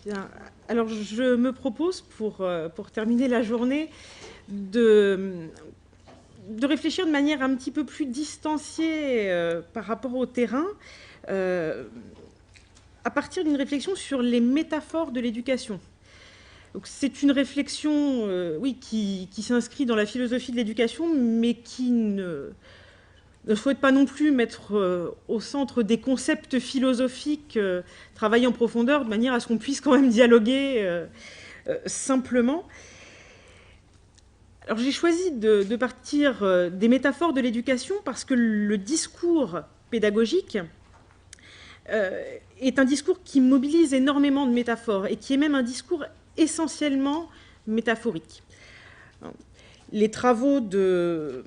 Bien. Alors, je me propose, pour terminer la journée, de réfléchir de manière un petit peu plus distanciée par rapport au terrain, à partir d'une réflexion sur les métaphores de l'éducation. C'est une réflexion oui, qui s'inscrit dans la philosophie de l'éducation, mais qui ne souhaite pas non plus mettre au centre des concepts philosophiques travaillés en profondeur, de manière à ce qu'on puisse quand même dialoguer simplement. Alors j'ai choisi de partir des métaphores de l'éducation parce que le discours pédagogique est un discours qui mobilise énormément de métaphores et qui est même un discours essentiellement métaphorique. Les travaux de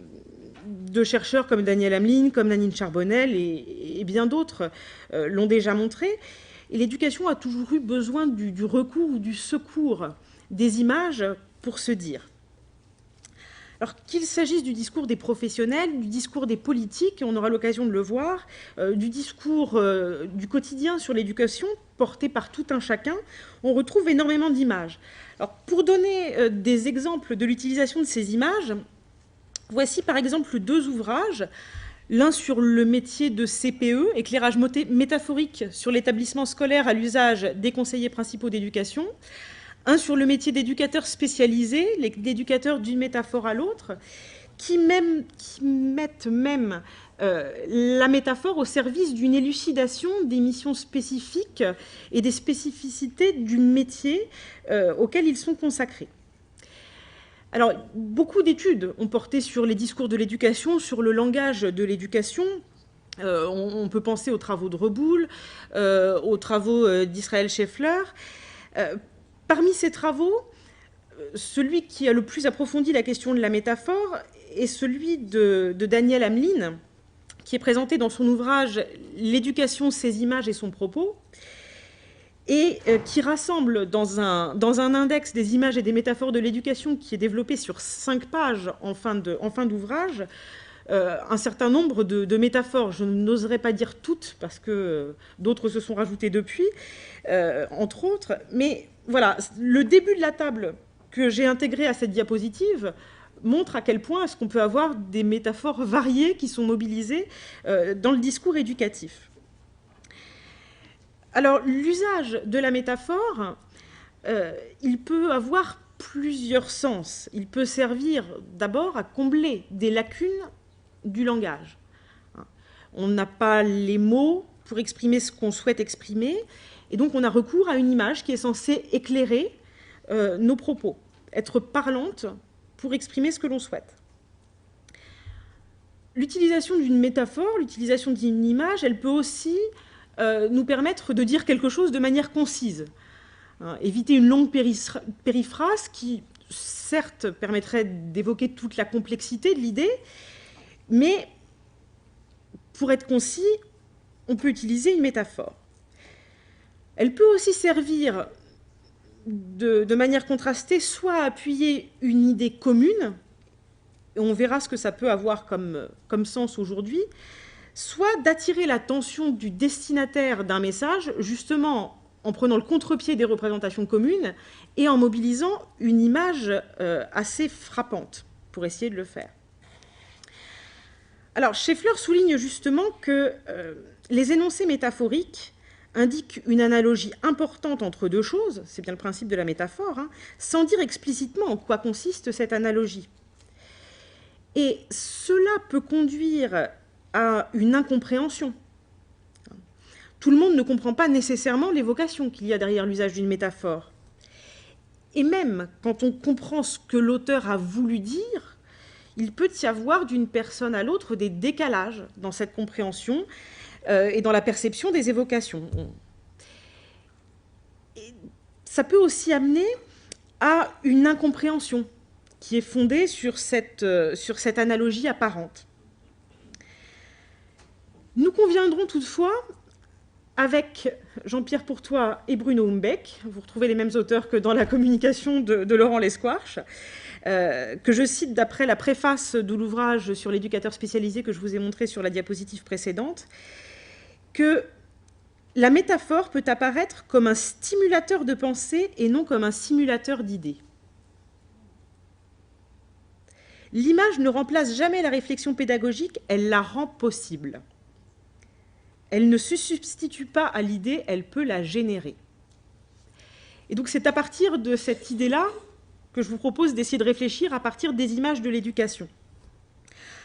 chercheurs comme Daniel Hamlin, comme Nanine Charbonnel et bien d'autres l'ont déjà montré. Et l'éducation a toujours eu besoin du recours ou du secours des images pour se dire. Alors qu'il s'agisse du discours des professionnels, du discours des politiques, on aura l'occasion de le voir, du discours du quotidien sur l'éducation, porté par tout un chacun, on retrouve énormément d'images. Alors pour donner des exemples de l'utilisation de ces images, voici par exemple 2 ouvrages, l'un sur le métier de CPE, éclairage métaphorique sur l'établissement scolaire à l'usage des conseillers principaux d'éducation, un sur le métier d'éducateur spécialisé, l'éducateur d'une métaphore à l'autre, qui mettent même la métaphore au service d'une élucidation des missions spécifiques et des spécificités du métier auquel ils sont consacrés. Alors, beaucoup d'études ont porté sur les discours de l'éducation, sur le langage de l'éducation. On peut penser aux travaux de Reboul, aux travaux d'Israël Scheffler. Parmi ces travaux, celui qui a le plus approfondi la question de la métaphore est celui de Daniel Hamlin, qui est présenté dans son ouvrage « L'éducation, ses images et son propos », et qui rassemble dans un index des images et des métaphores de l'éducation qui est développé sur 5 pages en fin d'ouvrage, un certain nombre de métaphores. Je n'oserais pas dire toutes, parce que d'autres se sont rajoutées depuis, entre autres, mais voilà, le début de la table que j'ai intégrée à cette diapositive montre à quel point est-ce qu'on peut avoir des métaphores variées qui sont mobilisées dans le discours éducatif. Alors, l'usage de la métaphore, il peut avoir plusieurs sens. Il peut servir d'abord à combler des lacunes du langage. On n'a pas les mots pour exprimer ce qu'on souhaite exprimer, et donc on a recours à une image qui est censée éclairer nos propos, être parlante pour exprimer ce que l'on souhaite. L'utilisation d'une métaphore, l'utilisation d'une image, elle peut aussi nous permettre de dire quelque chose de manière concise. Éviter une longue périphrase qui, certes, permettrait d'évoquer toute la complexité de l'idée, mais pour être concis, on peut utiliser une métaphore. Elle peut aussi servir de manière contrastée, soit à appuyer une idée commune, et on verra ce que ça peut avoir comme sens aujourd'hui, soit d'attirer l'attention du destinataire d'un message, justement en prenant le contre-pied des représentations communes et en mobilisant une image assez frappante pour essayer de le faire. Alors, Scheffler souligne justement que les énoncés métaphoriques indiquent une analogie importante entre 2 choses, c'est bien le principe de la métaphore, sans dire explicitement en quoi consiste cette analogie. Et cela peut conduire à une incompréhension. Tout le monde ne comprend pas nécessairement l'évocation qu'il y a derrière l'usage d'une métaphore. Et même quand on comprend ce que l'auteur a voulu dire, il peut y avoir d'une personne à l'autre des décalages dans cette compréhension et dans la perception des évocations. Et ça peut aussi amener à une incompréhension qui est fondée sur cette analogie apparente. Nous conviendrons toutefois avec Jean-Pierre Pourtois et Bruno Humbeck, vous retrouvez les mêmes auteurs que dans la communication de Laurent Lesquarche, que je cite d'après la préface de l'ouvrage sur l'éducateur spécialisé que je vous ai montré sur la diapositive précédente, que la métaphore peut apparaître comme un stimulateur de pensée et non comme un simulateur d'idées. L'image ne remplace jamais la réflexion pédagogique, elle la rend possible. Elle ne se substitue pas à l'idée, elle peut la générer. Et donc c'est à partir de cette idée-là que je vous propose d'essayer de réfléchir à partir des images de l'éducation.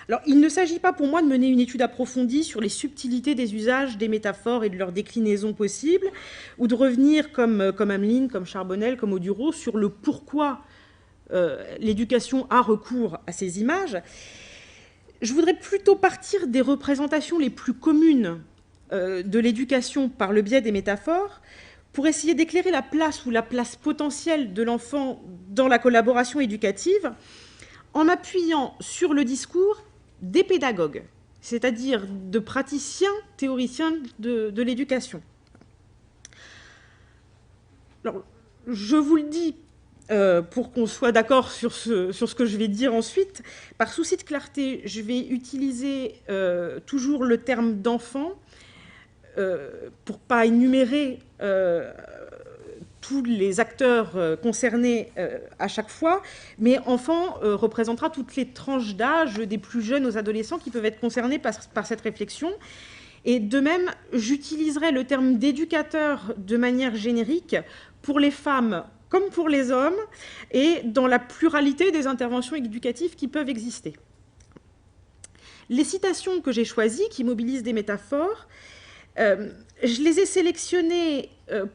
Alors, il ne s'agit pas pour moi de mener une étude approfondie sur les subtilités des usages des métaphores et de leurs déclinaisons possibles, ou de revenir, comme Ameline, comme Charbonnel, comme Audureau, sur le pourquoi l'éducation a recours à ces images. Je voudrais plutôt partir des représentations les plus communes de l'éducation par le biais des métaphores, pour essayer d'éclairer la place ou la place potentielle de l'enfant dans la collaboration éducative, en appuyant sur le discours des pédagogues, c'est-à-dire de praticiens, théoriciens de l'éducation. Alors, je vous le dis pour qu'on soit d'accord sur ce que je vais dire ensuite. Par souci de clarté, je vais utiliser toujours le terme d'enfant pour ne pas énumérer tous les acteurs concernés à chaque fois, mais enfant représentera toutes les tranches d'âge, des plus jeunes aux adolescents qui peuvent être concernés par cette réflexion. Et de même, j'utiliserai le terme d'éducateur de manière générique pour les femmes comme pour les hommes, et dans la pluralité des interventions éducatives qui peuvent exister. Les citations que j'ai choisies, qui mobilisent des métaphores, je les ai sélectionnées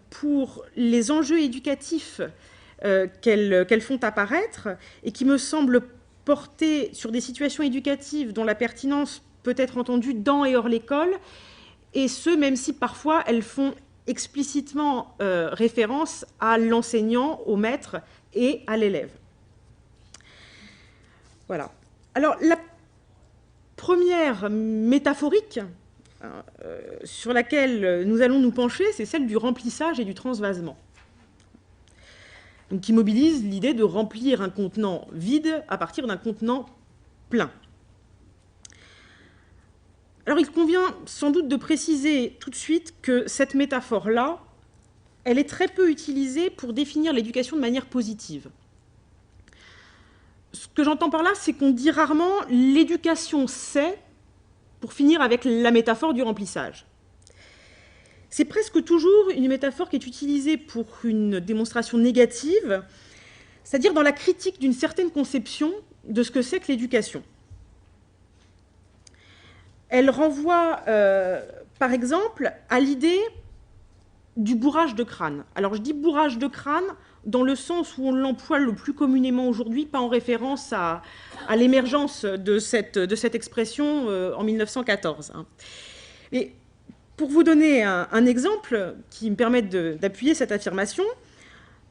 pour les enjeux éducatifs qu'elles font apparaître et qui me semblent porter sur des situations éducatives dont la pertinence peut être entendue dans et hors l'école, et ce, même si parfois elles font explicitement référence à l'enseignant, au maître et à l'élève. Voilà. Alors, la première métaphorique sur laquelle nous allons nous pencher, c'est celle du remplissage et du transvasement. Donc, qui mobilise l'idée de remplir un contenant vide à partir d'un contenant plein. Alors, il convient sans doute de préciser tout de suite que cette métaphore-là, elle est très peu utilisée pour définir l'éducation de manière positive. Ce que j'entends par là, c'est qu'on dit rarement « l'éducation c'est », pour finir avec la métaphore du remplissage. C'est presque toujours une métaphore qui est utilisée pour une démonstration négative, c'est-à-dire dans la critique d'une certaine conception de ce que c'est que l'éducation. Elle renvoie, par exemple, à l'idée du bourrage de crâne. Alors, je dis bourrage de crâne dans le sens où on l'emploie le plus communément aujourd'hui, pas en référence à l'émergence de cette expression en 1914. Et pour vous donner un exemple qui me permette d'appuyer cette affirmation,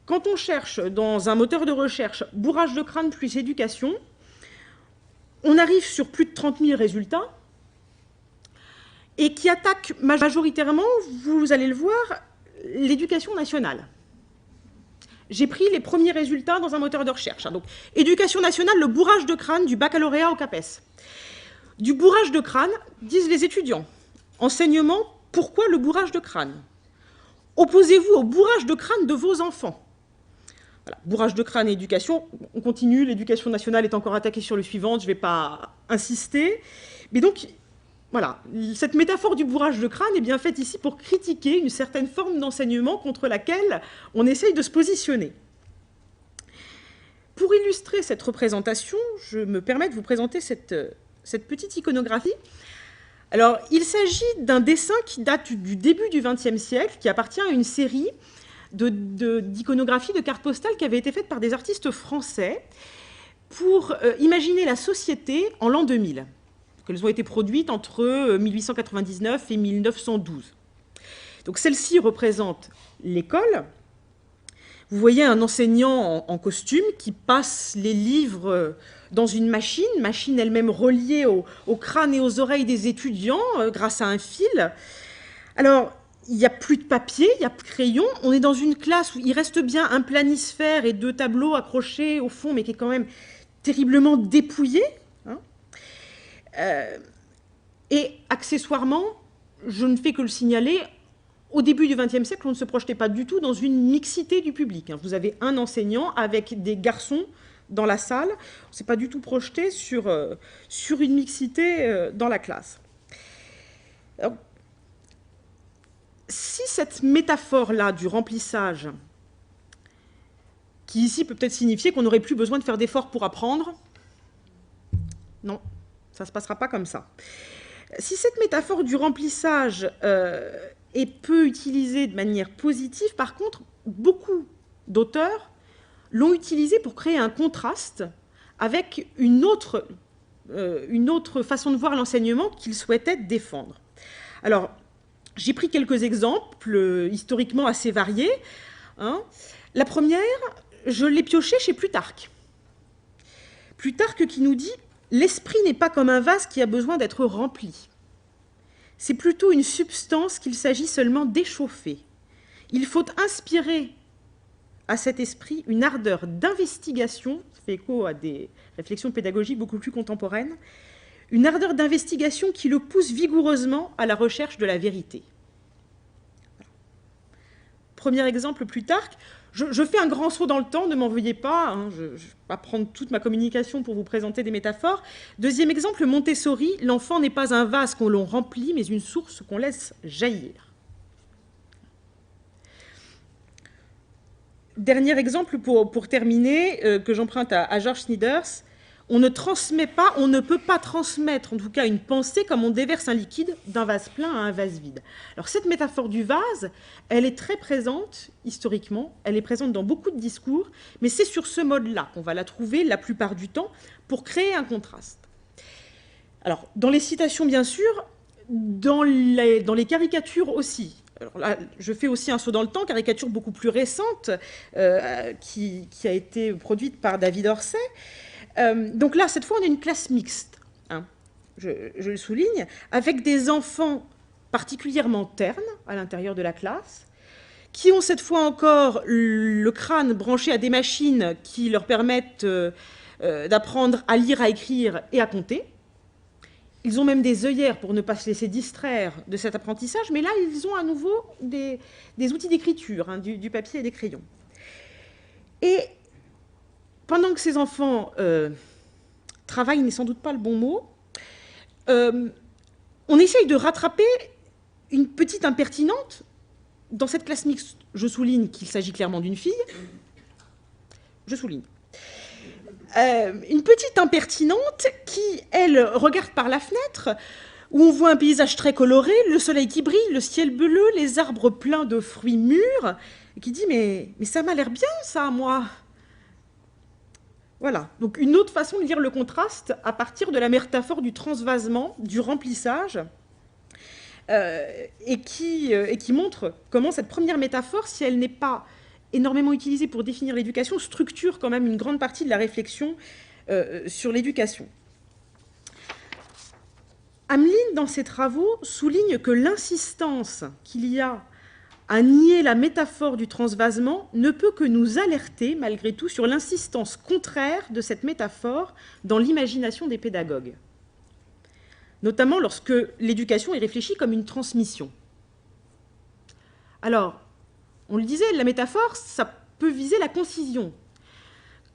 quand on cherche dans un moteur de recherche « bourrage de crâne plus éducation », on arrive sur plus de 30 000 résultats, et qui attaque majoritairement, vous allez le voir, l'éducation nationale. J'ai pris les premiers résultats dans un moteur de recherche. Donc, éducation nationale, le bourrage de crâne du baccalauréat au CAPES. Du bourrage de crâne, disent les étudiants. Enseignement, pourquoi le bourrage de crâne? Opposez-vous au bourrage de crâne de vos enfants. Voilà, bourrage de crâne et éducation, on continue, l'éducation nationale est encore attaquée sur le suivant, je ne vais pas insister. Mais donc, voilà, cette métaphore du bourrage de crâne est bien faite ici pour critiquer une certaine forme d'enseignement contre laquelle on essaye de se positionner. Pour illustrer cette représentation, je me permets de vous présenter cette petite iconographie. Alors, il s'agit d'un dessin qui date du début du XXe siècle, qui appartient à une série d'iconographies, de cartes postales qui avaient été faites par des artistes français pour imaginer la société en l'an 2000. Elles ont été produites entre 1899 et 1912. Donc celle-ci représente l'école. Vous voyez un enseignant en costume qui passe les livres dans une machine elle-même reliée au crâne et aux oreilles des étudiants grâce à un fil. Alors, il n'y a plus de papier, il n'y a plus de crayon. On est dans une classe où il reste bien un planisphère et 2 tableaux accrochés au fond, mais qui est quand même terriblement dépouillé. Et accessoirement, je ne fais que le signaler, au début du XXe siècle, on ne se projetait pas du tout dans une mixité du public. Vous avez un enseignant avec des garçons dans la salle. On ne s'est pas du tout projeté sur une mixité dans la classe. Alors, si cette métaphore-là du remplissage, qui ici peut peut-être signifier qu'on n'aurait plus besoin de faire d'efforts pour apprendre, non, ça ne se passera pas comme ça. Si cette métaphore du remplissage est peu utilisée de manière positive, par contre, beaucoup d'auteurs l'ont utilisée pour créer un contraste avec une autre façon de voir l'enseignement qu'ils souhaitaient défendre. Alors, j'ai pris quelques exemples historiquement assez variés. La première, je l'ai piochée chez Plutarque. Plutarque qui nous dit « L'esprit n'est pas comme un vase qui a besoin d'être rempli. C'est plutôt une substance qu'il s'agit seulement d'échauffer. Il faut inspirer à cet esprit une ardeur d'investigation, ça fait écho à des réflexions pédagogiques beaucoup plus contemporaines, une ardeur d'investigation qui le pousse vigoureusement à la recherche de la vérité. » Premier exemple, Plutarque. Je fais un grand saut dans le temps, ne m'en veuillez pas, je ne vais pas prendre toute ma communication pour vous présenter des métaphores. Deuxième exemple, Montessori, l'enfant n'est pas un vase qu'on l'on remplit, mais une source qu'on laisse jaillir. Dernier exemple pour terminer, que j'emprunte à George Sneeders, on ne transmet pas, on ne peut pas transmettre en tout cas une pensée comme on déverse un liquide d'un vase plein à un vase vide. Alors cette métaphore du vase, elle est très présente historiquement, elle est présente dans beaucoup de discours, mais c'est sur ce mode-là qu'on va la trouver la plupart du temps pour créer un contraste. Alors dans les citations bien sûr, dans les caricatures aussi. Alors là, je fais aussi un saut dans le temps, caricature beaucoup plus récente qui a été produite par David Orsay. Donc là, cette fois, on a une classe mixte, je le souligne, avec des enfants particulièrement ternes à l'intérieur de la classe, qui ont cette fois encore le crâne branché à des machines qui leur permettent d'apprendre à lire, à écrire et à compter. Ils ont même des œillères pour ne pas se laisser distraire de cet apprentissage, mais là, ils ont à nouveau des outils d'écriture, du papier et des crayons. Et pendant que ces enfants travaillent, n'est sans doute pas le bon mot, on essaye de rattraper une petite impertinente dans cette classe mixte. Je souligne qu'il s'agit clairement d'une fille. Je souligne. Une petite impertinente qui, elle, regarde par la fenêtre, où on voit un paysage très coloré, le soleil qui brille, le ciel bleu, les arbres pleins de fruits mûrs, et qui dit « mais ça m'a l'air bien, ça, moi !» Voilà, donc une autre façon de lire le contraste à partir de la métaphore du transvasement, du remplissage, et qui montre comment cette première métaphore, si elle n'est pas énormément utilisée pour définir l'éducation, structure quand même une grande partie de la réflexion sur l'éducation. Hamelin, dans ses travaux, souligne que l'insistance qu'il y a à nier la métaphore du transvasement ne peut que nous alerter, malgré tout, sur l'insistance contraire de cette métaphore dans l'imagination des pédagogues, notamment lorsque l'éducation est réfléchie comme une transmission. Alors, on le disait, la métaphore, ça peut viser la concision.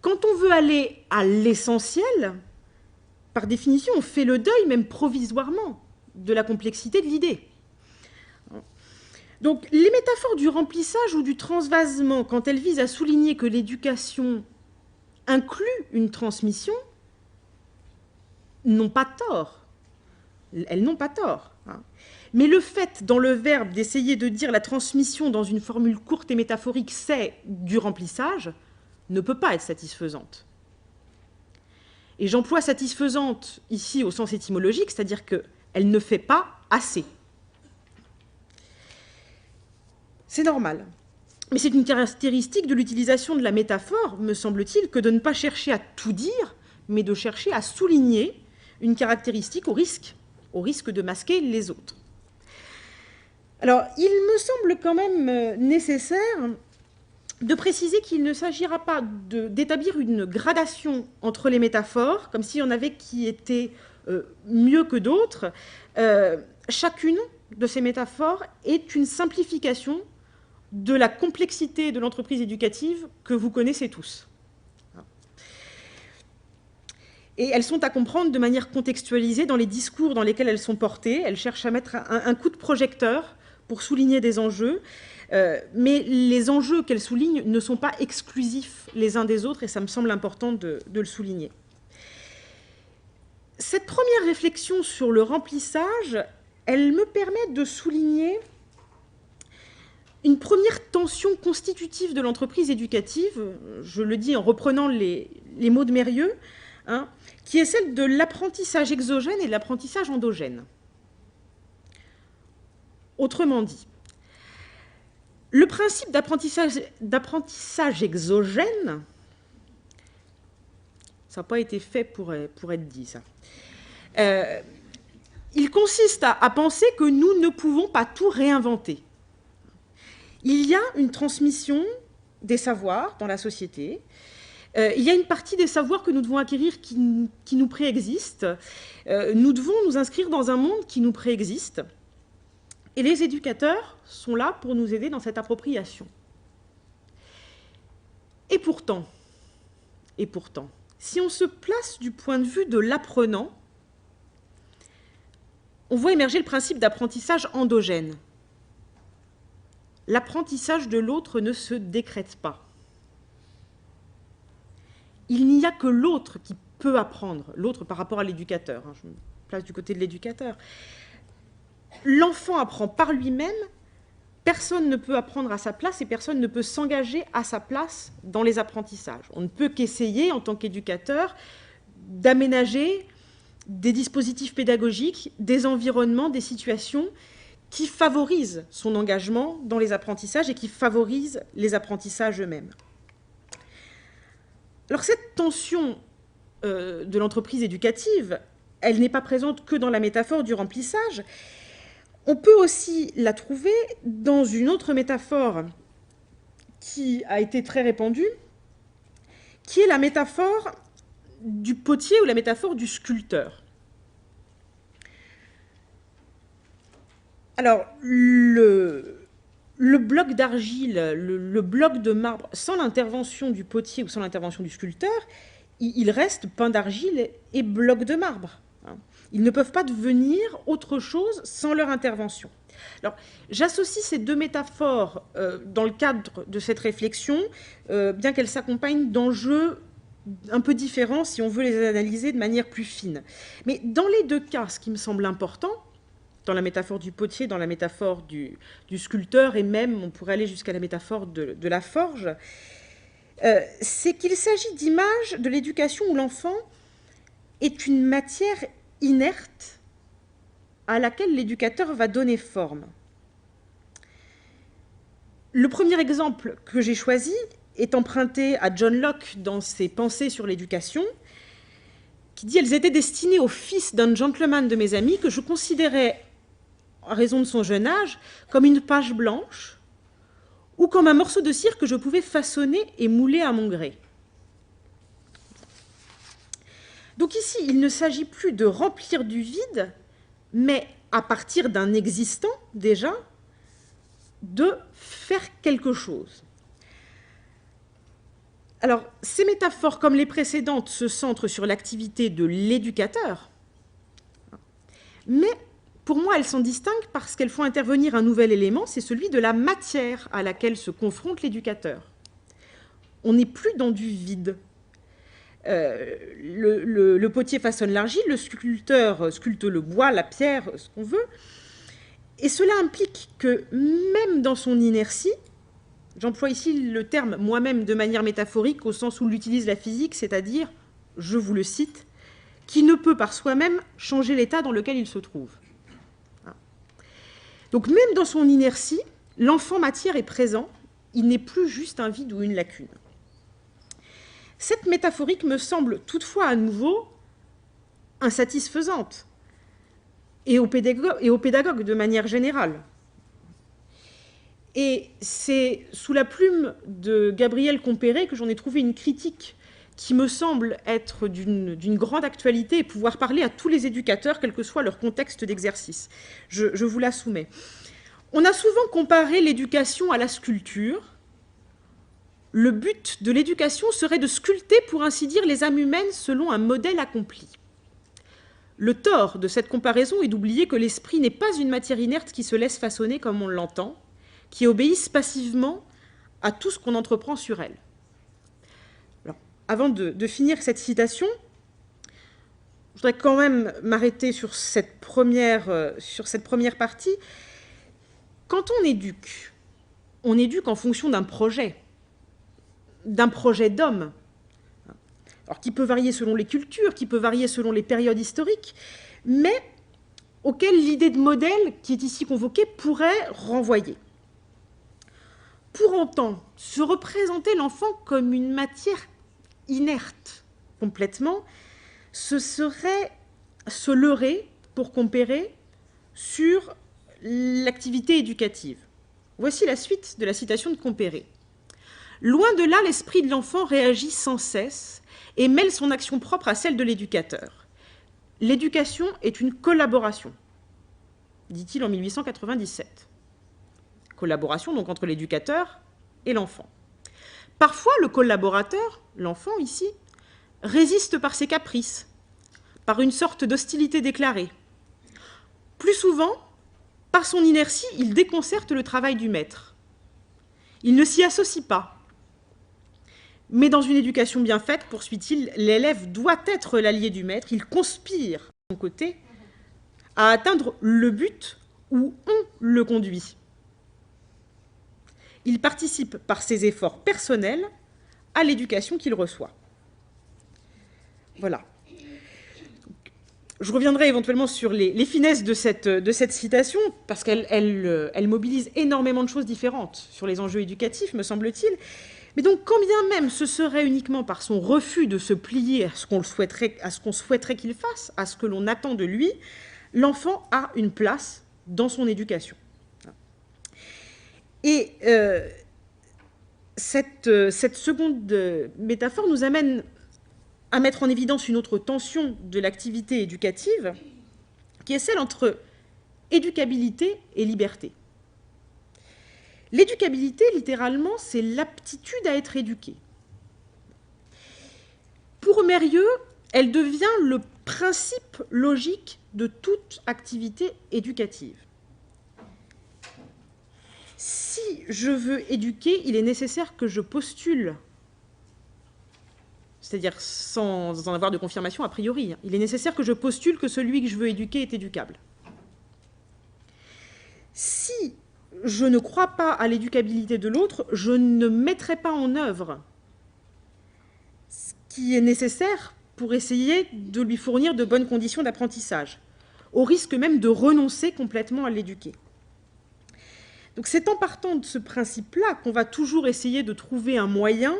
Quand on veut aller à l'essentiel, par définition, on fait le deuil, même provisoirement, de la complexité de l'idée. Donc, les métaphores du remplissage ou du transvasement, quand elles visent à souligner que l'éducation inclut une transmission, n'ont pas tort. Elles n'ont pas tort. Mais le fait, dans le verbe, d'essayer de dire la transmission dans une formule courte et métaphorique, c'est du remplissage, ne peut pas être satisfaisante. Et j'emploie satisfaisante ici au sens étymologique, c'est-à-dire qu'elle ne fait pas assez. C'est normal. Mais c'est une caractéristique de l'utilisation de la métaphore, me semble-t-il, que de ne pas chercher à tout dire, mais de chercher à souligner une caractéristique au risque de masquer les autres. Alors, il me semble quand même nécessaire de préciser qu'il ne s'agira pas d'établir une gradation entre les métaphores, comme s'il y en avait qui étaient mieux que d'autres. Chacune de ces métaphores est une simplification de la complexité de l'entreprise éducative que vous connaissez tous. Et elles sont à comprendre de manière contextualisée dans les discours dans lesquels elles sont portées. Elles cherchent à mettre un coup de projecteur pour souligner des enjeux, mais les enjeux qu'elles soulignent ne sont pas exclusifs les uns des autres, et ça me semble important de le souligner. Cette première réflexion sur le remplissage, elle me permet de souligner une première tension constitutive de l'entreprise éducative, je le dis en reprenant les mots de Mérieux, qui est celle de l'apprentissage exogène et de l'apprentissage endogène. Autrement dit, le principe d'apprentissage exogène, ça n'a pas été fait pour être dit, ça. Il consiste à penser que nous ne pouvons pas tout réinventer. Il y a une transmission des savoirs dans la société. Il y a une partie des savoirs que nous devons acquérir qui nous préexistent. Nous devons nous inscrire dans un monde qui nous préexiste. Et les éducateurs sont là pour nous aider dans cette appropriation. Et pourtant, si on se place du point de vue de l'apprenant, on voit émerger le principe d'apprentissage endogène. L'apprentissage de l'autre ne se décrète pas. Il n'y a que l'autre qui peut apprendre, l'autre par rapport à l'éducateur. Je me place du côté de l'éducateur. L'enfant apprend par lui-même, personne ne peut apprendre à sa place et personne ne peut s'engager à sa place dans les apprentissages. On ne peut qu'essayer, en tant qu'éducateur, d'aménager des dispositifs pédagogiques, des environnements, des situations qui favorisent son engagement dans les apprentissages et qui favorisent les apprentissages eux-mêmes. Alors cette tension de l'entreprise éducative, elle n'est pas présente que dans la métaphore du remplissage. On peut aussi la trouver dans une autre métaphore qui a été très répandue, qui est la métaphore du potier ou la métaphore du sculpteur. Alors, le bloc d'argile, le bloc de marbre, sans l'intervention du potier ou sans l'intervention du sculpteur, il reste pain d'argile et bloc de marbre. Ils ne peuvent pas devenir autre chose sans leur intervention. Alors, j'associe ces deux métaphores dans le cadre de cette réflexion, bien qu'elles s'accompagnent d'enjeux un peu différents si on veut les analyser de manière plus fine. Mais dans les deux cas, ce qui me semble important, dans la métaphore du potier, dans la métaphore du sculpteur, et même on pourrait aller jusqu'à la métaphore de la forge, c'est qu'il s'agit d'images de l'éducation où l'enfant est une matière inerte à laquelle l'éducateur va donner forme. Le premier exemple que j'ai choisi est emprunté à John Locke dans ses Pensées sur l'éducation, qui dit « Elles étaient destinées au fils d'un gentleman de mes amis que je considérais, à raison de son jeune âge, comme une page blanche ou comme un morceau de cire que je pouvais façonner et mouler à mon gré. » Donc ici, il ne s'agit plus de remplir du vide, mais à partir d'un existant, déjà, de faire quelque chose. Alors, ces métaphores, comme les précédentes, se centrent sur l'activité de l'éducateur, mais pour moi, elles sont distinctes parce qu'elles font intervenir un nouvel élément, c'est celui de la matière à laquelle se confronte l'éducateur. On n'est plus dans du vide. Le potier façonne l'argile, le sculpteur sculpte le bois, la pierre, ce qu'on veut. Et cela implique que même dans son inertie, j'emploie ici le terme moi-même de manière métaphorique au sens où l'utilise la physique, c'est-à-dire, je vous le cite, qui ne peut par soi-même changer l'état dans lequel il se trouve. Donc même dans son inertie, l'enfant matière est présent, il n'est plus juste un vide ou une lacune. Cette métaphorique me semble toutefois à nouveau insatisfaisante, et aux pédagogues de manière générale. Et c'est sous la plume de Gabriel Compéré que j'en ai trouvé une critique qui me semble être d'une grande actualité et pouvoir parler à tous les éducateurs, quel que soit leur contexte d'exercice. Je vous la soumets. On a souvent comparé l'éducation à la sculpture. Le but de l'éducation serait de sculpter, pour ainsi dire, les âmes humaines selon un modèle accompli. Le tort de cette comparaison est d'oublier que l'esprit n'est pas une matière inerte qui se laisse façonner comme on l'entend, qui obéisse passivement à tout ce qu'on entreprend sur elle. Alors, avant de finir cette citation, je voudrais quand même m'arrêter sur cette première partie. Quand on éduque en fonction d'un projet d'homme, alors qui peut varier selon les cultures, qui peut varier selon les périodes historiques, mais auquel l'idée de modèle qui est ici convoquée pourrait renvoyer. Pour autant, se représenter l'enfant comme une matière inerte complètement, ce serait se leurrer, pour comparer, sur l'activité éducative. Voici la suite de la citation de Compéré. Loin de là, l'esprit de l'enfant réagit sans cesse et mêle son action propre à celle de l'éducateur. L'éducation est une collaboration, dit-il en 1897. Collaboration donc entre l'éducateur et l'enfant. Parfois, le collaborateur, l'enfant ici, résiste par ses caprices, par une sorte d'hostilité déclarée. Plus souvent, par son inertie, il déconcerte le travail du maître. Il ne s'y associe pas. Mais dans une éducation bien faite, poursuit-il, l'élève doit être l'allié du maître, il conspire de son côté à atteindre le but où on le conduit. Il participe par ses efforts personnels à l'éducation qu'il reçoit. Voilà. Je reviendrai éventuellement sur les finesses de cette citation, parce qu'elle mobilise énormément de choses différentes sur les enjeux éducatifs, me semble-t-il. Mais donc, quand bien même ce serait uniquement par son refus de se plier à ce qu'on souhaiterait qu'il fasse, à ce que l'on attend de lui, l'enfant a une place dans son éducation. Et cette seconde métaphore nous amène à mettre en évidence une autre tension de l'activité éducative, qui est celle entre éducabilité et liberté. L'éducabilité, littéralement, c'est l'aptitude à être éduqué. Pour Mérieux, elle devient le principe logique de toute activité éducative. Si je veux éduquer, il est nécessaire que je postule, c'est-à-dire sans en avoir de confirmation a priori, il est nécessaire que je postule que celui que je veux éduquer est éducable. Si je ne crois pas à l'éducabilité de l'autre, je ne mettrai pas en œuvre ce qui est nécessaire pour essayer de lui fournir de bonnes conditions d'apprentissage, au risque même de renoncer complètement à l'éduquer. Donc c'est en partant de ce principe-là qu'on va toujours essayer de trouver un moyen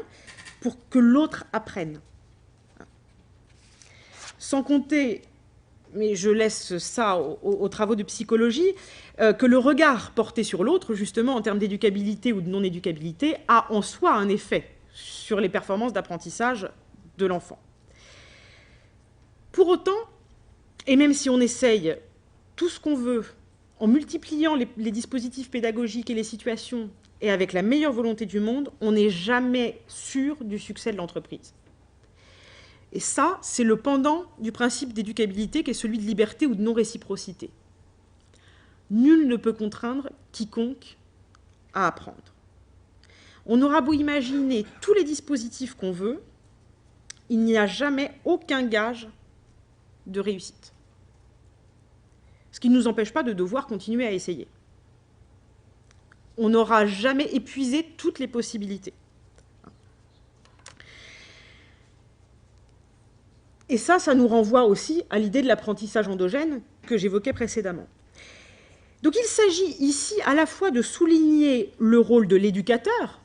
pour que l'autre apprenne. Sans compter, mais je laisse ça aux travaux de psychologie, que le regard porté sur l'autre, justement en termes d'éducabilité ou de non-éducabilité, a en soi un effet sur les performances d'apprentissage de l'enfant. Pour autant, et même si on essaye tout ce qu'on veut, en multipliant les dispositifs pédagogiques et les situations, et avec la meilleure volonté du monde, on n'est jamais sûr du succès de l'entreprise. Et ça, c'est le pendant du principe d'éducabilité qui est celui de liberté ou de non-réciprocité. Nul ne peut contraindre quiconque à apprendre. On aura beau imaginer tous les dispositifs qu'on veut, il n'y a jamais aucun gage de réussite. Ce qui ne nous empêche pas de devoir continuer à essayer. On n'aura jamais épuisé toutes les possibilités. Et ça nous renvoie aussi à l'idée de l'apprentissage endogène que j'évoquais précédemment. Donc il s'agit ici à la fois de souligner le rôle de l'éducateur,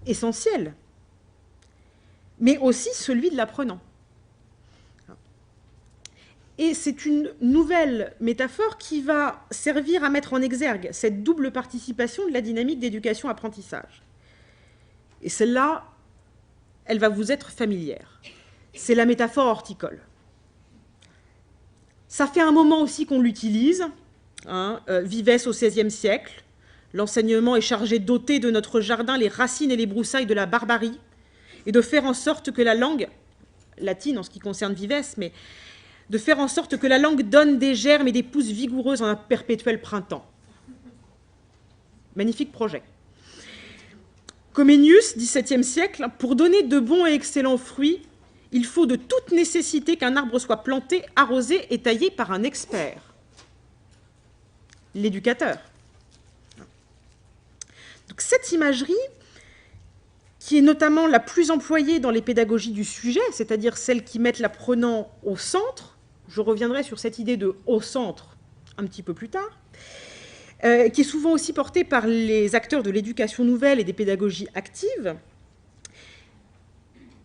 essentiel, mais aussi celui de l'apprenant. Et c'est une nouvelle métaphore qui va servir à mettre en exergue cette double participation de la dynamique d'éducation-apprentissage. Et celle-là, elle va vous être familière. C'est la métaphore horticole. Ça fait un moment aussi qu'on l'utilise. Vivès au XVIe siècle. L'enseignement est chargé d'ôter de notre jardin les racines et les broussailles de la barbarie et de faire en sorte que la langue, latine en ce qui concerne Vivès, mais de faire en sorte que la langue donne des germes et des pousses vigoureuses en un perpétuel printemps. Magnifique projet. Comenius, XVIIe siècle, pour donner de bons et excellents fruits, il faut de toute nécessité qu'un arbre soit planté, arrosé et taillé par un expert. L'éducateur. Donc cette imagerie, qui est notamment la plus employée dans les pédagogies du sujet, c'est-à-dire celles qui mettent l'apprenant au centre, je reviendrai sur cette idée de « au centre » un petit peu plus tard, qui est souvent aussi portée par les acteurs de l'éducation nouvelle et des pédagogies actives,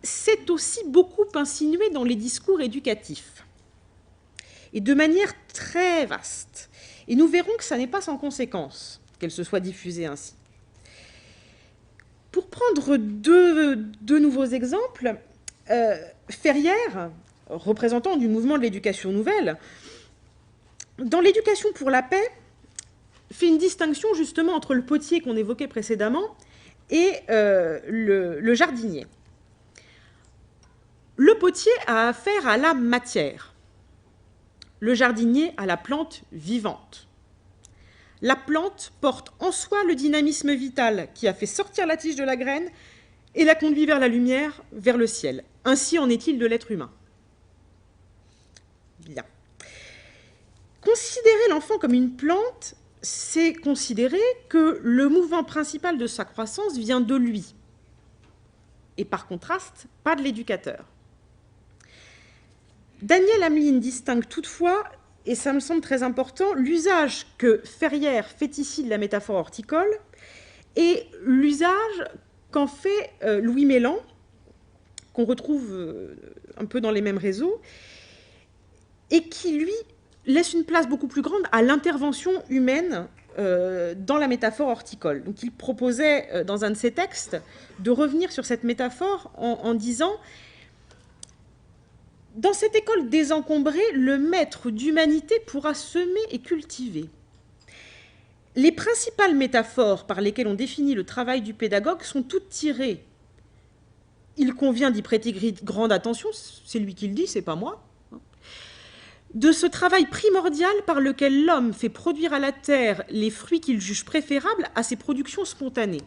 c'est aussi beaucoup insinué dans les discours éducatifs, et de manière très vaste. Et nous verrons que ça n'est pas sans conséquence qu'elle se soit diffusée ainsi. Pour prendre deux nouveaux exemples, Ferrière, représentant du mouvement de l'éducation nouvelle, dans l'éducation pour la paix, fait une distinction justement entre le potier qu'on évoquait précédemment et le jardinier. Le potier a affaire à la matière, le jardinier à la plante vivante. La plante porte en soi le dynamisme vital qui a fait sortir la tige de la graine et la conduit vers la lumière, vers le ciel. Ainsi en est-il de l'être humain. Bien. Considérer l'enfant comme une plante, c'est considérer que le mouvement principal de sa croissance vient de lui, et par contraste, pas de l'éducateur. Daniel Hamlin distingue toutefois, et ça me semble très important, l'usage que Ferrière fait ici de la métaphore horticole et l'usage qu'en fait Louis Mélan, qu'on retrouve un peu dans les mêmes réseaux, et qui, lui, laisse une place beaucoup plus grande à l'intervention humaine dans la métaphore horticole. Donc il proposait, dans un de ses textes, de revenir sur cette métaphore en disant « Dans cette école désencombrée, le maître d'humanité pourra semer et cultiver. Les principales métaphores par lesquelles on définit le travail du pédagogue sont toutes tirées. Il convient d'y prêter grande attention, c'est lui qui le dit, c'est pas moi, de ce travail primordial par lequel l'homme fait produire à la terre les fruits qu'il juge préférables à ses productions spontanées.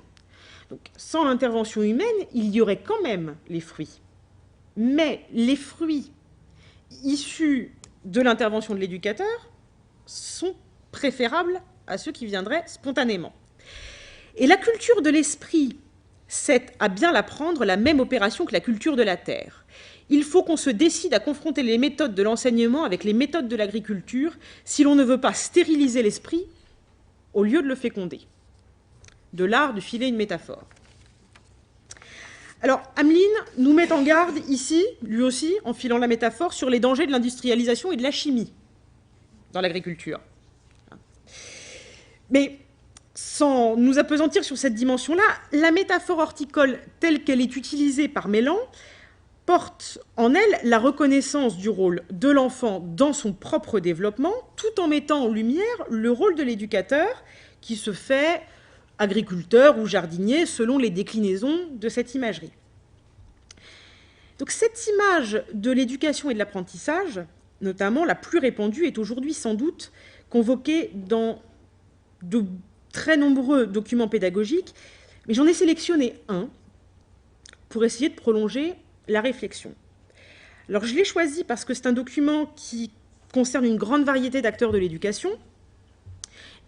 Donc, sans l'intervention humaine, il y aurait quand même les fruits. Mais les fruits issus de l'intervention de l'éducateur sont préférables à ceux qui viendraient spontanément. Et la culture de l'esprit, c'est, à bien l'apprendre, la même opération que la culture de la terre. Il faut qu'on se décide à confronter les méthodes de l'enseignement avec les méthodes de l'agriculture si l'on ne veut pas stériliser l'esprit au lieu de le féconder. De l'art de filer une métaphore. Alors, Hamlin nous met en garde ici, lui aussi, en filant la métaphore, sur les dangers de l'industrialisation et de la chimie dans l'agriculture. Mais sans nous appesantir sur cette dimension-là, la métaphore horticole telle qu'elle est utilisée par Mélan porte en elle la reconnaissance du rôle de l'enfant dans son propre développement, tout en mettant en lumière le rôle de l'éducateur qui se fait agriculteur ou jardinier selon les déclinaisons de cette imagerie. Donc cette image de l'éducation et de l'apprentissage, notamment la plus répandue, est aujourd'hui sans doute convoquée dans de très nombreux documents pédagogiques, mais j'en ai sélectionné un pour essayer de prolonger la réflexion. Alors je l'ai choisi parce que c'est un document qui concerne une grande variété d'acteurs de l'éducation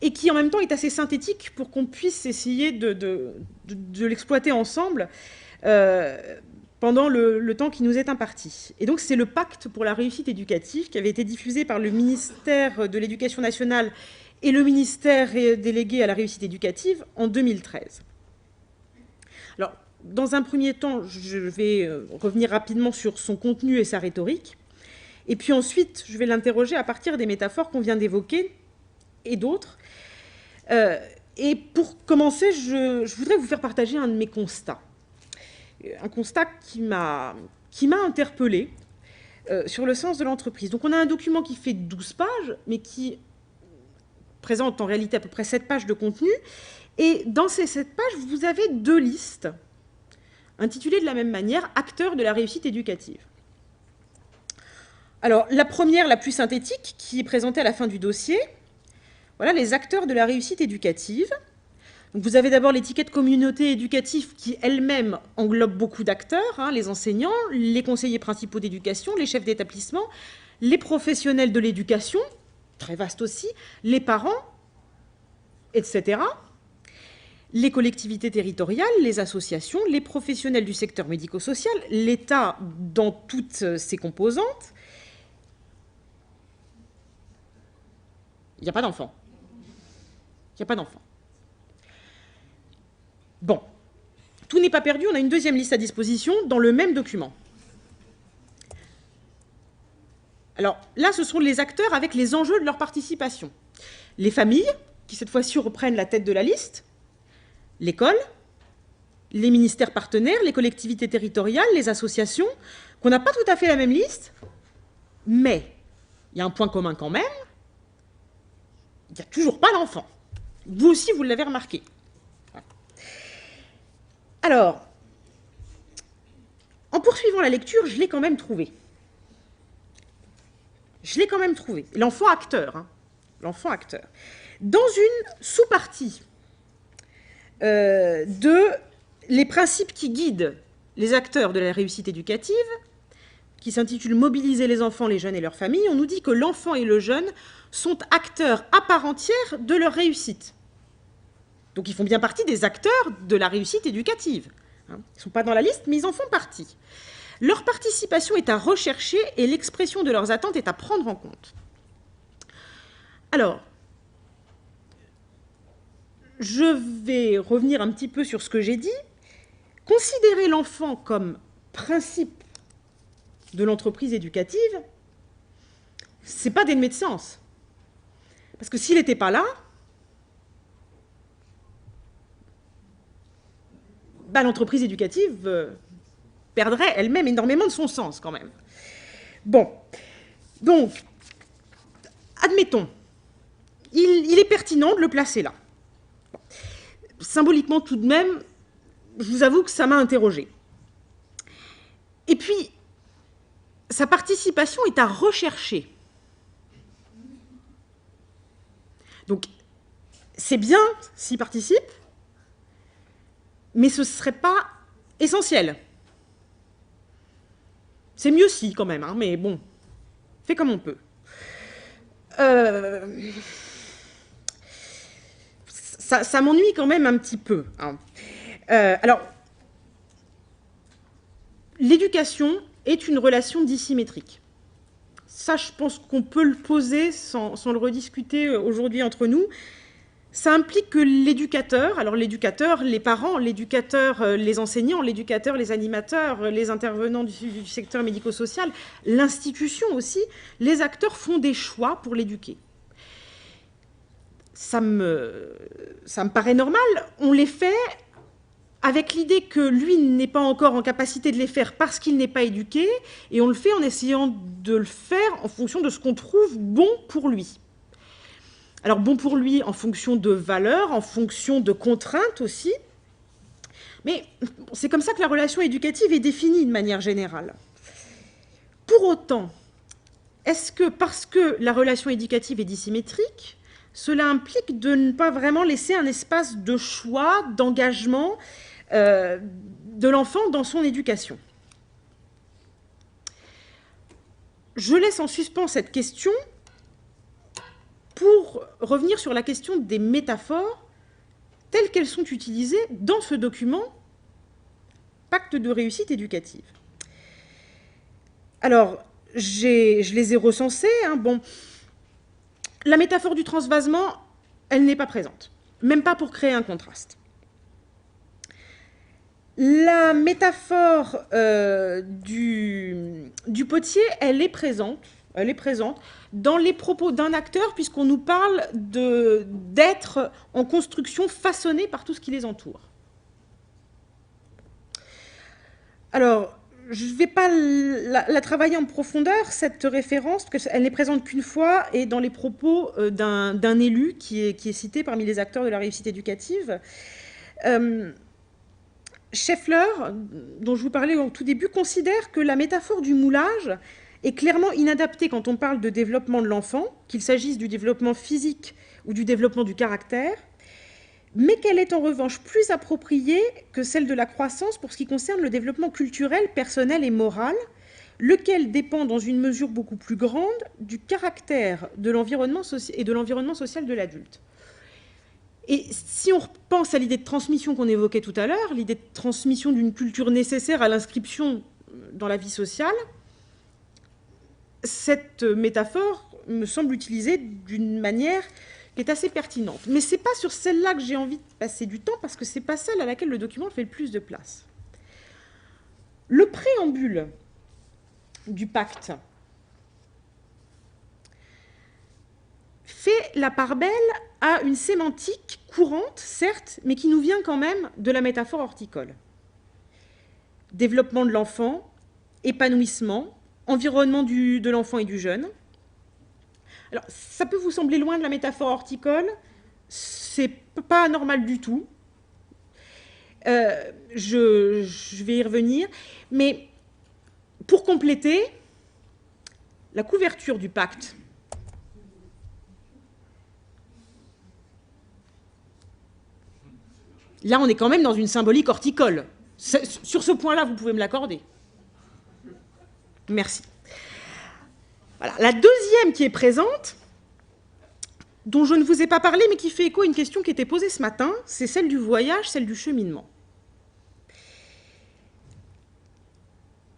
et qui en même temps est assez synthétique pour qu'on puisse essayer de l'exploiter ensemble pendant le temps qui nous est imparti. Et donc c'est le Pacte pour la réussite éducative qui avait été diffusé par le ministère de l'Éducation nationale et le ministère délégué à la réussite éducative en 2013. Alors, dans un premier temps, je vais revenir rapidement sur son contenu et sa rhétorique. Et puis ensuite, je vais l'interroger à partir des métaphores qu'on vient d'évoquer et d'autres. Et pour commencer, je voudrais vous faire partager un de mes constats. un constat qui m'a interpellée sur le sens de l'entreprise. Donc on a un document qui fait 12 pages, mais qui présente en réalité à peu près 7 pages de contenu. Et dans ces 7 pages, vous avez 2 listes intitulées de la même manière « Acteurs de la réussite éducative ». Alors, la première, la plus synthétique, qui est présentée à la fin du dossier, voilà les acteurs de la réussite éducative. Donc, vous avez d'abord l'étiquette communauté éducative qui elle-même englobe beaucoup d'acteurs, hein, les enseignants, les conseillers principaux d'éducation, les chefs d'établissement, les professionnels de l'éducation, très vaste aussi, les parents, etc. Les collectivités territoriales, les associations, les professionnels du secteur médico-social, l'État dans toutes ses composantes. Il n'y a pas d'enfants. Il n'y a pas d'enfants. Bon, tout n'est pas perdu, on a une deuxième liste à disposition dans le même document. Alors là, ce sont les acteurs avec les enjeux de leur participation. Les familles, qui cette fois-ci reprennent la tête de la liste, l'école, les ministères partenaires, les collectivités territoriales, les associations, qu'on n'a pas tout à fait la même liste, mais il y a un point commun quand même, il n'y a toujours pas l'enfant. Vous aussi, vous l'avez remarqué. Alors, en poursuivant la lecture, je l'ai quand même trouvé. L'enfant acteur. Hein. L'enfant acteur. Dans une sous-partie de les principes qui guident les acteurs de la réussite éducative, qui s'intitule « Mobiliser les enfants, les jeunes et leurs familles », on nous dit que l'enfant et le jeune sont acteurs à part entière de leur réussite. Donc ils font bien partie des acteurs de la réussite éducative. Ils ne sont pas dans la liste, mais ils en font partie. Leur participation est à rechercher et l'expression de leurs attentes est à prendre en compte. Alors, je vais revenir un petit peu sur ce que j'ai dit. Considérer l'enfant comme principe de l'entreprise éducative, ce n'est pas dénué de sens. Parce que s'il n'était pas là, l'entreprise éducative perdrait elle-même énormément de son sens quand même. Bon, donc, admettons, il est pertinent de le placer là. Symboliquement tout de même, je vous avoue que ça m'a interrogée. Et puis, sa participation est à rechercher. Donc, c'est bien s'il participe, mais ce ne serait pas essentiel. C'est mieux si, quand même, hein, mais bon, fait comme on peut. Ça m'ennuie quand même un petit peu. Hein. Alors, l'éducation est une relation dissymétrique. Ça, je pense qu'on peut le poser sans le rediscuter aujourd'hui entre nous. Ça implique que l'éducateur, alors l'éducateur, les parents, l'éducateur, les enseignants, l'éducateur, les animateurs, les intervenants du secteur médico-social, l'institution aussi, les acteurs font des choix pour l'éduquer. Ça me paraît normal, on les fait avec l'idée que lui n'est pas encore en capacité de les faire parce qu'il n'est pas éduqué, et on le fait en essayant de le faire en fonction de ce qu'on trouve bon pour lui. Alors bon pour lui en fonction de valeurs, en fonction de contraintes aussi, mais c'est comme ça que la relation éducative est définie de manière générale. Pour autant, est-ce que parce que la relation éducative est dissymétrique, cela implique de ne pas vraiment laisser un espace de choix, d'engagement de l'enfant dans son éducation? Je laisse en suspens cette question pour revenir sur la question des métaphores telles qu'elles sont utilisées dans ce document Pacte de réussite éducative. Alors, je les ai recensées. Hein, bon, la métaphore du transvasement, elle n'est pas présente, même pas pour créer un contraste. La métaphore du potier, elle est présente dans les propos d'un acteur, puisqu'on nous parle d'être en construction façonnée par tout ce qui les entoure. Alors, je ne vais pas la travailler en profondeur, cette référence, parce qu'elle n'est présente qu'une fois, et dans les propos d'un élu qui est cité parmi les acteurs de la réussite éducative. Scheffler, dont je vous parlais au tout début, considère que la métaphore du moulage est clairement inadaptée quand on parle de développement de l'enfant, qu'il s'agisse du développement physique ou du développement du caractère, mais qu'elle est en revanche plus appropriée que celle de la croissance pour ce qui concerne le développement culturel, personnel et moral, lequel dépend dans une mesure beaucoup plus grande du caractère de l'environnement et de l'environnement social de l'adulte. Et si on repense à l'idée de transmission qu'on évoquait tout à l'heure, l'idée de transmission d'une culture nécessaire à l'inscription dans la vie sociale, cette métaphore me semble utilisée d'une manière qui est assez pertinente. Mais ce n'est pas sur celle-là que j'ai envie de passer du temps, parce que ce n'est pas celle à laquelle le document fait le plus de place. Le préambule du pacte fait la part belle à une sémantique courante, certes, mais qui nous vient quand même de la métaphore horticole. Développement de l'enfant, épanouissement, environnement de l'enfant et du jeune. Alors, ça peut vous sembler loin de la métaphore horticole, c'est pas anormal du tout. Je vais y revenir, mais pour compléter, la couverture du pacte là, on est quand même dans une symbolique horticole. Sur ce point-là, vous pouvez me l'accorder. Merci. Voilà. La deuxième qui est présente, dont je ne vous ai pas parlé, mais qui fait écho à une question qui était posée ce matin, c'est celle du voyage, celle du cheminement.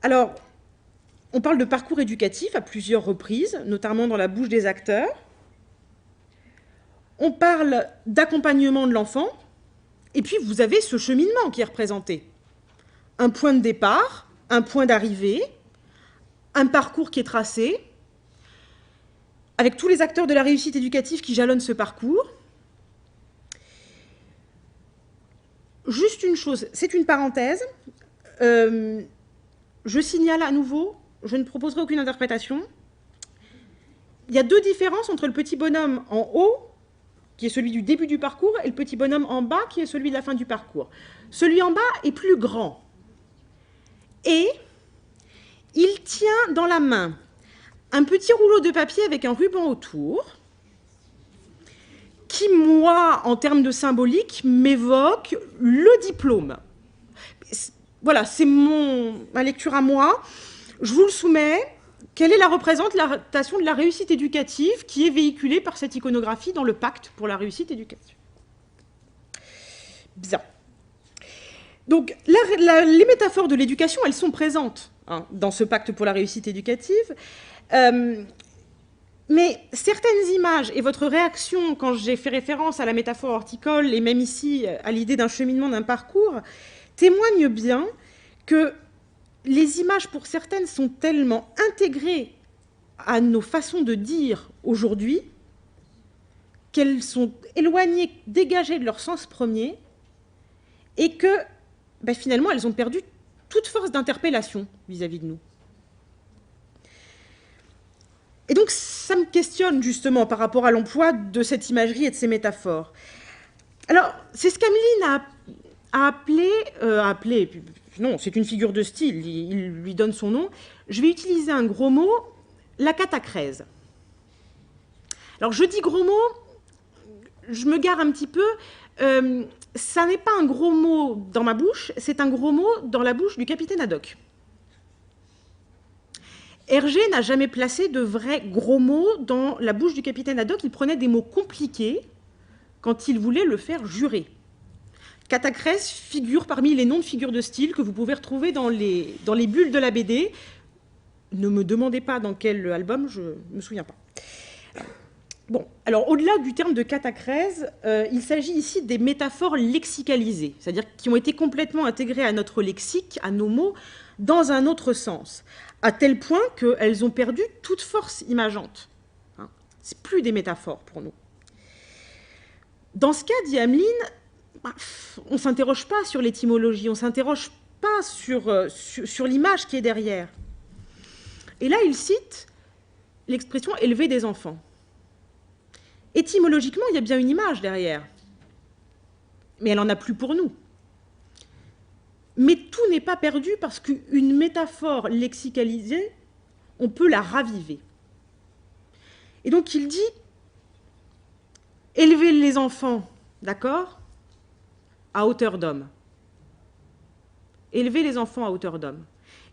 Alors, on parle de parcours éducatif à plusieurs reprises, notamment dans la bouche des acteurs. On parle d'accompagnement de l'enfant, et puis vous avez ce cheminement qui est représenté. Un point de départ, un point d'arrivée, un parcours qui est tracé, avec tous les acteurs de la réussite éducative qui jalonnent ce parcours. Juste une chose, c'est une parenthèse. Je signale à nouveau, je ne proposerai aucune interprétation. Il y a deux différences entre le petit bonhomme en haut, qui est celui du début du parcours, et le petit bonhomme en bas, qui est celui de la fin du parcours. Celui en bas est plus grand. Et il tient dans la main un petit rouleau de papier avec un ruban autour, qui, moi, en termes de symbolique, m'évoque le diplôme. Voilà, c'est ma lecture à moi. Je vous le soumets. Quelle est la représentation de la réussite éducative qui est véhiculée par cette iconographie dans le pacte pour la réussite éducative? Bien. Donc, les métaphores de l'éducation, elles sont présentes dans ce pacte pour la réussite éducative. Mais certaines images, et votre réaction quand j'ai fait référence à la métaphore horticole, et même ici à l'idée d'un cheminement, d'un parcours, témoignent bien que les images, pour certaines, sont tellement intégrées à nos façons de dire aujourd'hui qu'elles sont éloignées, dégagées de leur sens premier, et que finalement, elles ont perdu toute force d'interpellation vis-à-vis de nous. Et donc, ça me questionne justement par rapport à l'emploi de cette imagerie et de ces métaphores. Alors, c'est ce qu'Ameline a appelé, non, c'est une figure de style, il lui donne son nom. Je vais utiliser un gros mot, la catacrèse. Alors, je dis gros mot, je me gare un petit peu, ça n'est pas un gros mot dans ma bouche, c'est un gros mot dans la bouche du capitaine Haddock. Hergé n'a jamais placé de vrais gros mots dans la bouche du capitaine Haddock. Il prenait des mots compliqués quand il voulait le faire jurer. Catacrèse figure parmi les noms de figures de style que vous pouvez retrouver dans les bulles de la BD. Ne me demandez pas dans quel album, je ne me souviens pas. Bon, alors au-delà du terme de catacrèse, il s'agit ici des métaphores lexicalisées, c'est-à-dire qui ont été complètement intégrées à notre lexique, à nos mots, dans un autre sens, à tel point qu'elles ont perdu toute force imageante. Ce n'est plus des métaphores pour nous. Dans ce cas, dit Ameline, on ne s'interroge pas sur l'étymologie, on s'interroge pas sur l'image qui est derrière. Et là, il cite l'expression « élever des enfants ». Étymologiquement, il y a bien une image derrière, mais elle n'en a plus pour nous. Mais tout n'est pas perdu parce qu'une métaphore lexicalisée, on peut la raviver. Et donc il dit « élever les enfants, d'accord, à hauteur d'homme ». Élever les enfants à hauteur d'homme.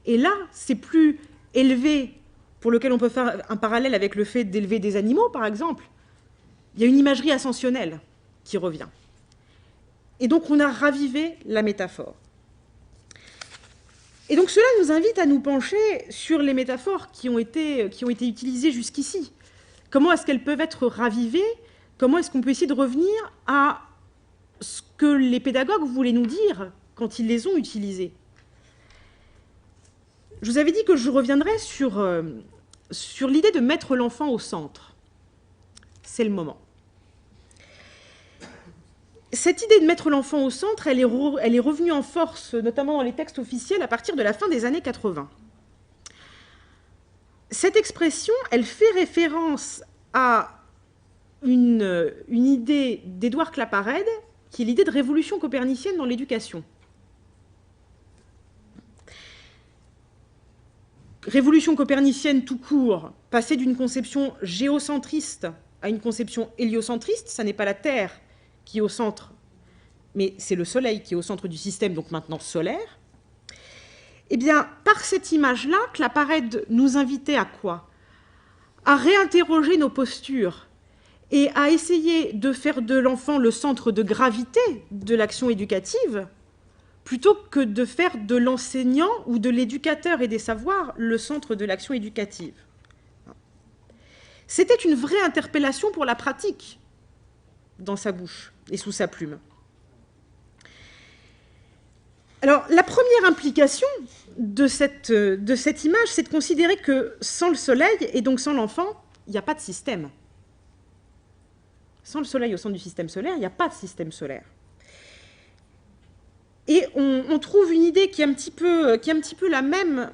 Et là, c'est plus élever, pour lequel on peut faire un parallèle avec le fait d'élever des animaux, par exemple. Il y a une imagerie ascensionnelle qui revient. Et donc, on a ravivé la métaphore. Et donc, cela nous invite à nous pencher sur les métaphores qui ont été utilisées jusqu'ici. Comment est-ce qu'elles peuvent être ravivées? Comment est-ce qu'on peut essayer de revenir à ce que les pédagogues voulaient nous dire quand ils les ont utilisées? Je vous avais dit que je reviendrais sur l'idée de mettre l'enfant au centre. C'est le moment. Cette idée de mettre l'enfant au centre, elle est revenue en force, notamment dans les textes officiels, à partir de la fin des années 80. Cette expression, elle fait référence à une idée d'Édouard Claparède, qui est l'idée de révolution copernicienne dans l'éducation. Révolution copernicienne tout court, passer d'une conception géocentriste à une conception héliocentriste, ça n'est pas la Terre qui est au centre, mais c'est le Soleil qui est au centre du système, donc maintenant solaire. Eh bien, par cette image-là, Claparède nous invitait à quoi? À réinterroger nos postures et à essayer de faire de l'enfant le centre de gravité de l'action éducative, plutôt que de faire de l'enseignant ou de l'éducateur et des savoirs le centre de l'action éducative. C'était une vraie interpellation pour la pratique dans sa bouche et sous sa plume. Alors, la première implication de cette image, c'est de considérer que sans le soleil, et donc sans l'enfant, il n'y a pas de système. Sans le soleil au centre du système solaire, il n'y a pas de système solaire. Et on trouve une idée qui est un petit peu la même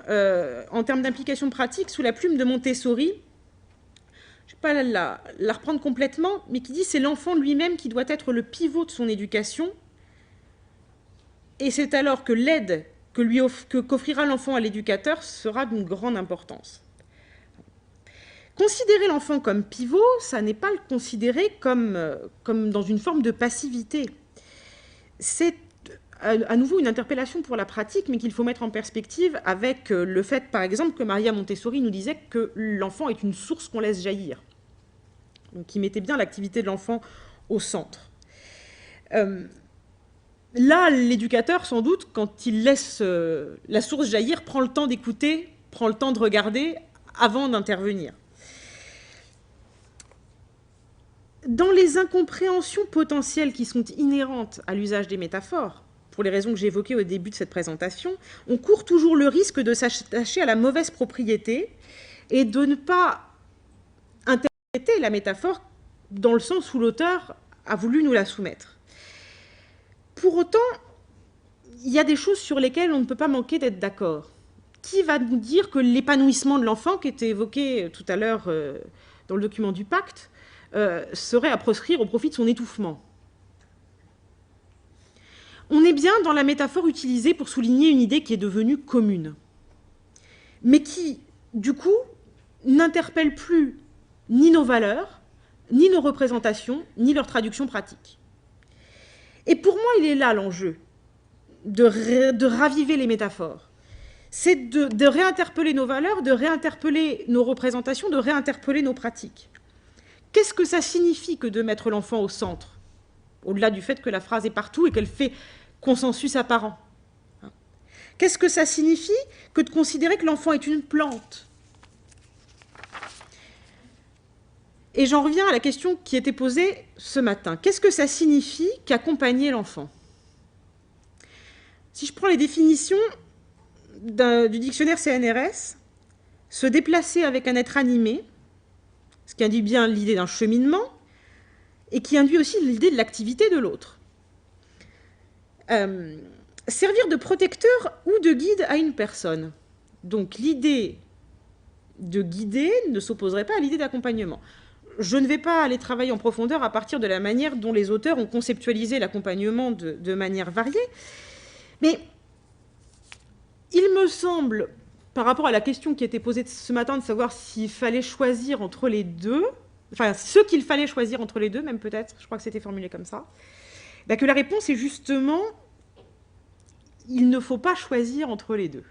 en termes d'implication pratique sous la plume de Montessori. Je ne vais pas la reprendre complètement, mais qui dit que c'est l'enfant lui-même qui doit être le pivot de son éducation. Et c'est alors que l'aide qu'offrira l'enfant à l'éducateur sera d'une grande importance. Considérer l'enfant comme pivot, ça n'est pas le considérer comme dans une forme de passivité. C'est à nouveau une interpellation pour la pratique, mais qu'il faut mettre en perspective avec le fait, par exemple, que Maria Montessori nous disait que l'enfant est une source qu'on laisse jaillir. Donc, il mettait bien l'activité de l'enfant au centre. Là, l'éducateur, sans doute, quand il laisse la source jaillir, prend le temps d'écouter, prend le temps de regarder avant d'intervenir. Dans les incompréhensions potentielles qui sont inhérentes à l'usage des métaphores, pour les raisons que j'ai évoquées au début de cette présentation, on court toujours le risque de s'attacher à la mauvaise propriété et de ne pas interpréter la métaphore dans le sens où l'auteur a voulu nous la soumettre. Pour autant, il y a des choses sur lesquelles on ne peut pas manquer d'être d'accord. Qui va nous dire que l'épanouissement de l'enfant, qui était évoqué tout à l'heure dans le document du pacte, serait à proscrire au profit de son étouffement? On est bien dans la métaphore utilisée pour souligner une idée qui est devenue commune, mais qui, du coup, n'interpelle plus ni nos valeurs, ni nos représentations, ni leur traduction pratique. Et pour moi, il est là l'enjeu de raviver les métaphores. C'est de réinterpeller nos valeurs, de réinterpeller nos représentations, de réinterpeller nos pratiques. Qu'est-ce que ça signifie que de mettre l'enfant au centre, au-delà du fait que la phrase est partout et qu'elle fait consensus apparent? Qu'est-ce que ça signifie que de considérer que l'enfant est une plante? Et j'en reviens à la question qui était posée ce matin. Qu'est-ce que ça signifie qu'accompagner l'enfant? Si je prends les définitions du dictionnaire CNRS, se déplacer avec un être animé, ce qui induit bien l'idée d'un cheminement, et qui induit aussi l'idée de l'activité de l'autre. servir de protecteur ou de guide à une personne. Donc l'idée de guider ne s'opposerait pas à l'idée d'accompagnement. Je ne vais pas aller travailler en profondeur à partir de la manière dont les auteurs ont conceptualisé l'accompagnement de manière variée, mais il me semble, par rapport à la question qui a été posée ce matin, de savoir s'il fallait choisir entre les deux, enfin ce qu'il fallait choisir entre les deux, même peut-être, je crois que c'était formulé comme ça, que la réponse est justement, il ne faut pas choisir entre les deux.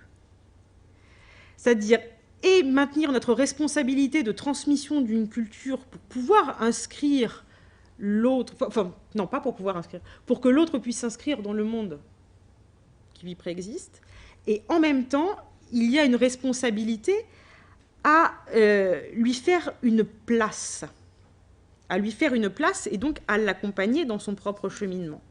C'est-à-dire, et maintenir notre responsabilité de transmission d'une culture pour pouvoir inscrire l'autre, enfin, non, pas pour pouvoir inscrire, pour que l'autre puisse s'inscrire dans le monde qui lui préexiste, et en même temps, il y a une responsabilité à lui faire une place, et donc à l'accompagner dans son propre cheminement.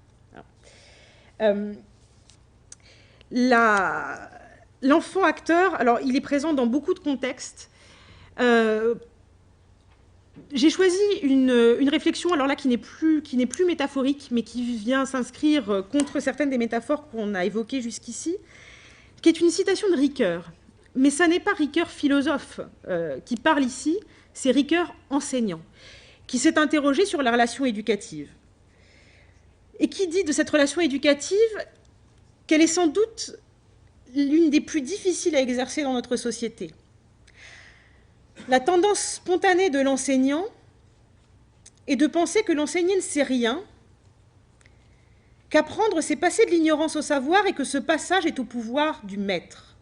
L'enfant acteur, alors il est présent dans beaucoup de contextes. J'ai choisi une réflexion, alors là, qui n'est plus métaphorique, mais qui vient s'inscrire contre certaines des métaphores qu'on a évoquées jusqu'ici, qui est une citation de Ricoeur. Mais ça n'est pas Ricoeur philosophe qui parle ici, c'est Ricoeur enseignant, qui s'est interrogé sur la relation éducative. Et qui dit de cette relation éducative qu'elle est sans doute l'une des plus difficiles à exercer dans notre société. La tendance spontanée de l'enseignant est de penser que l'enseigner ne sait rien, qu'apprendre c'est passer de l'ignorance au savoir et que ce passage est au pouvoir du maître.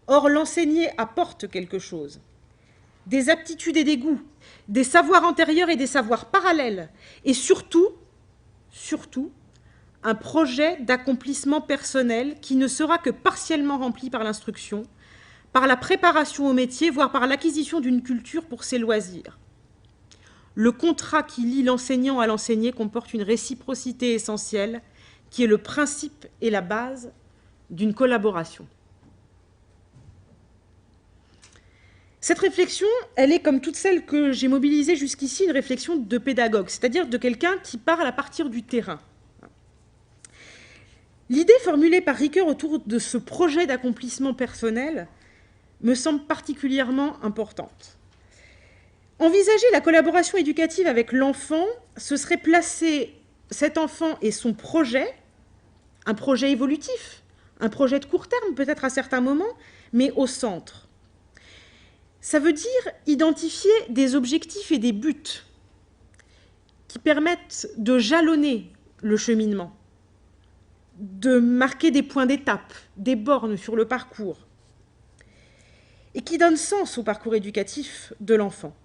Or, l'enseigner apporte quelque chose, des aptitudes et des goûts, des savoirs antérieurs et des savoirs parallèles, et surtout, un projet d'accomplissement personnel qui ne sera que partiellement rempli par l'instruction, par la préparation au métier, voire par l'acquisition d'une culture pour ses loisirs. Le contrat qui lie l'enseignant à l'enseigné comporte une réciprocité essentielle qui est le principe et la base d'une collaboration. Cette réflexion, elle est, comme toutes celles que j'ai mobilisées jusqu'ici, une réflexion de pédagogue, c'est-à-dire de quelqu'un qui parle à partir du terrain. L'idée formulée par Ricoeur autour de ce projet d'accomplissement personnel me semble particulièrement importante. Envisager la collaboration éducative avec l'enfant, ce serait placer cet enfant et son projet, un projet évolutif, un projet de court terme peut-être à certains moments, mais au centre. Ça veut dire identifier des objectifs et des buts qui permettent de jalonner le cheminement, de marquer des points d'étape, des bornes sur le parcours, et qui donnent sens au parcours éducatif de l'enfant.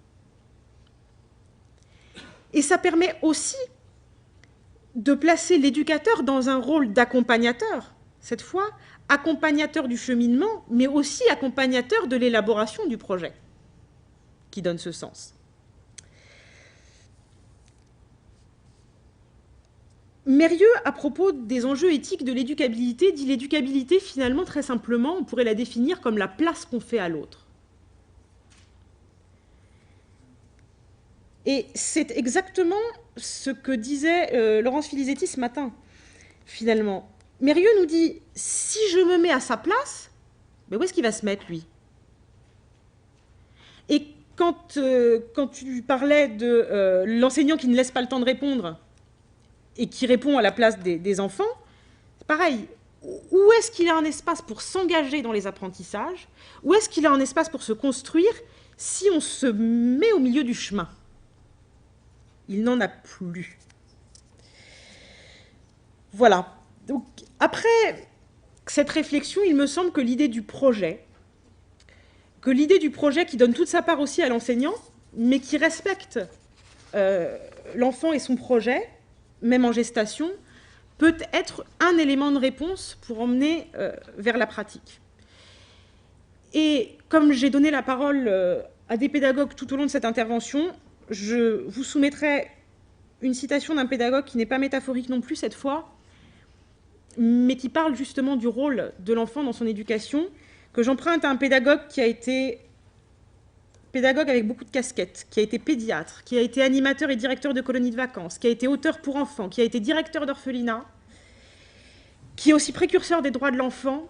Et ça permet aussi de placer l'éducateur dans un rôle d'accompagnateur, cette fois accompagnateur du cheminement, mais aussi accompagnateur de l'élaboration du projet, qui donne ce sens. Mérieux, à propos des enjeux éthiques de l'éducabilité, dit l'éducabilité, finalement, très simplement, on pourrait la définir comme la place qu'on fait à l'autre. Et c'est exactement ce que disait Laurence Filisetti ce matin, finalement. Mérieux nous dit, si je me mets à sa place, ben où est-ce qu'il va se mettre, lui? Et quand tu parlais de l'enseignant qui ne laisse pas le temps de répondre, et qui répond à la place des enfants, c'est pareil. Où est-ce qu'il a un espace pour s'engager dans les apprentissages? Où est-ce qu'il a un espace pour se construire si on se met au milieu du chemin? Il n'en a plus. Voilà. Donc, après cette réflexion, il me semble que l'idée du projet qui donne toute sa part aussi à l'enseignant, mais qui respecte l'enfant et son projet, même en gestation, peut être un élément de réponse pour emmener vers la pratique. Et comme j'ai donné la parole à des pédagogues tout au long de cette intervention, je vous soumettrai une citation d'un pédagogue qui n'est pas métaphorique non plus cette fois, mais qui parle justement du rôle de l'enfant dans son éducation, que j'emprunte à un pédagogue qui a été pédagogue avec beaucoup de casquettes, qui a été pédiatre, qui a été animateur et directeur de colonies de vacances, qui a été auteur pour enfants, qui a été directeur d'orphelinat, qui est aussi précurseur des droits de l'enfant,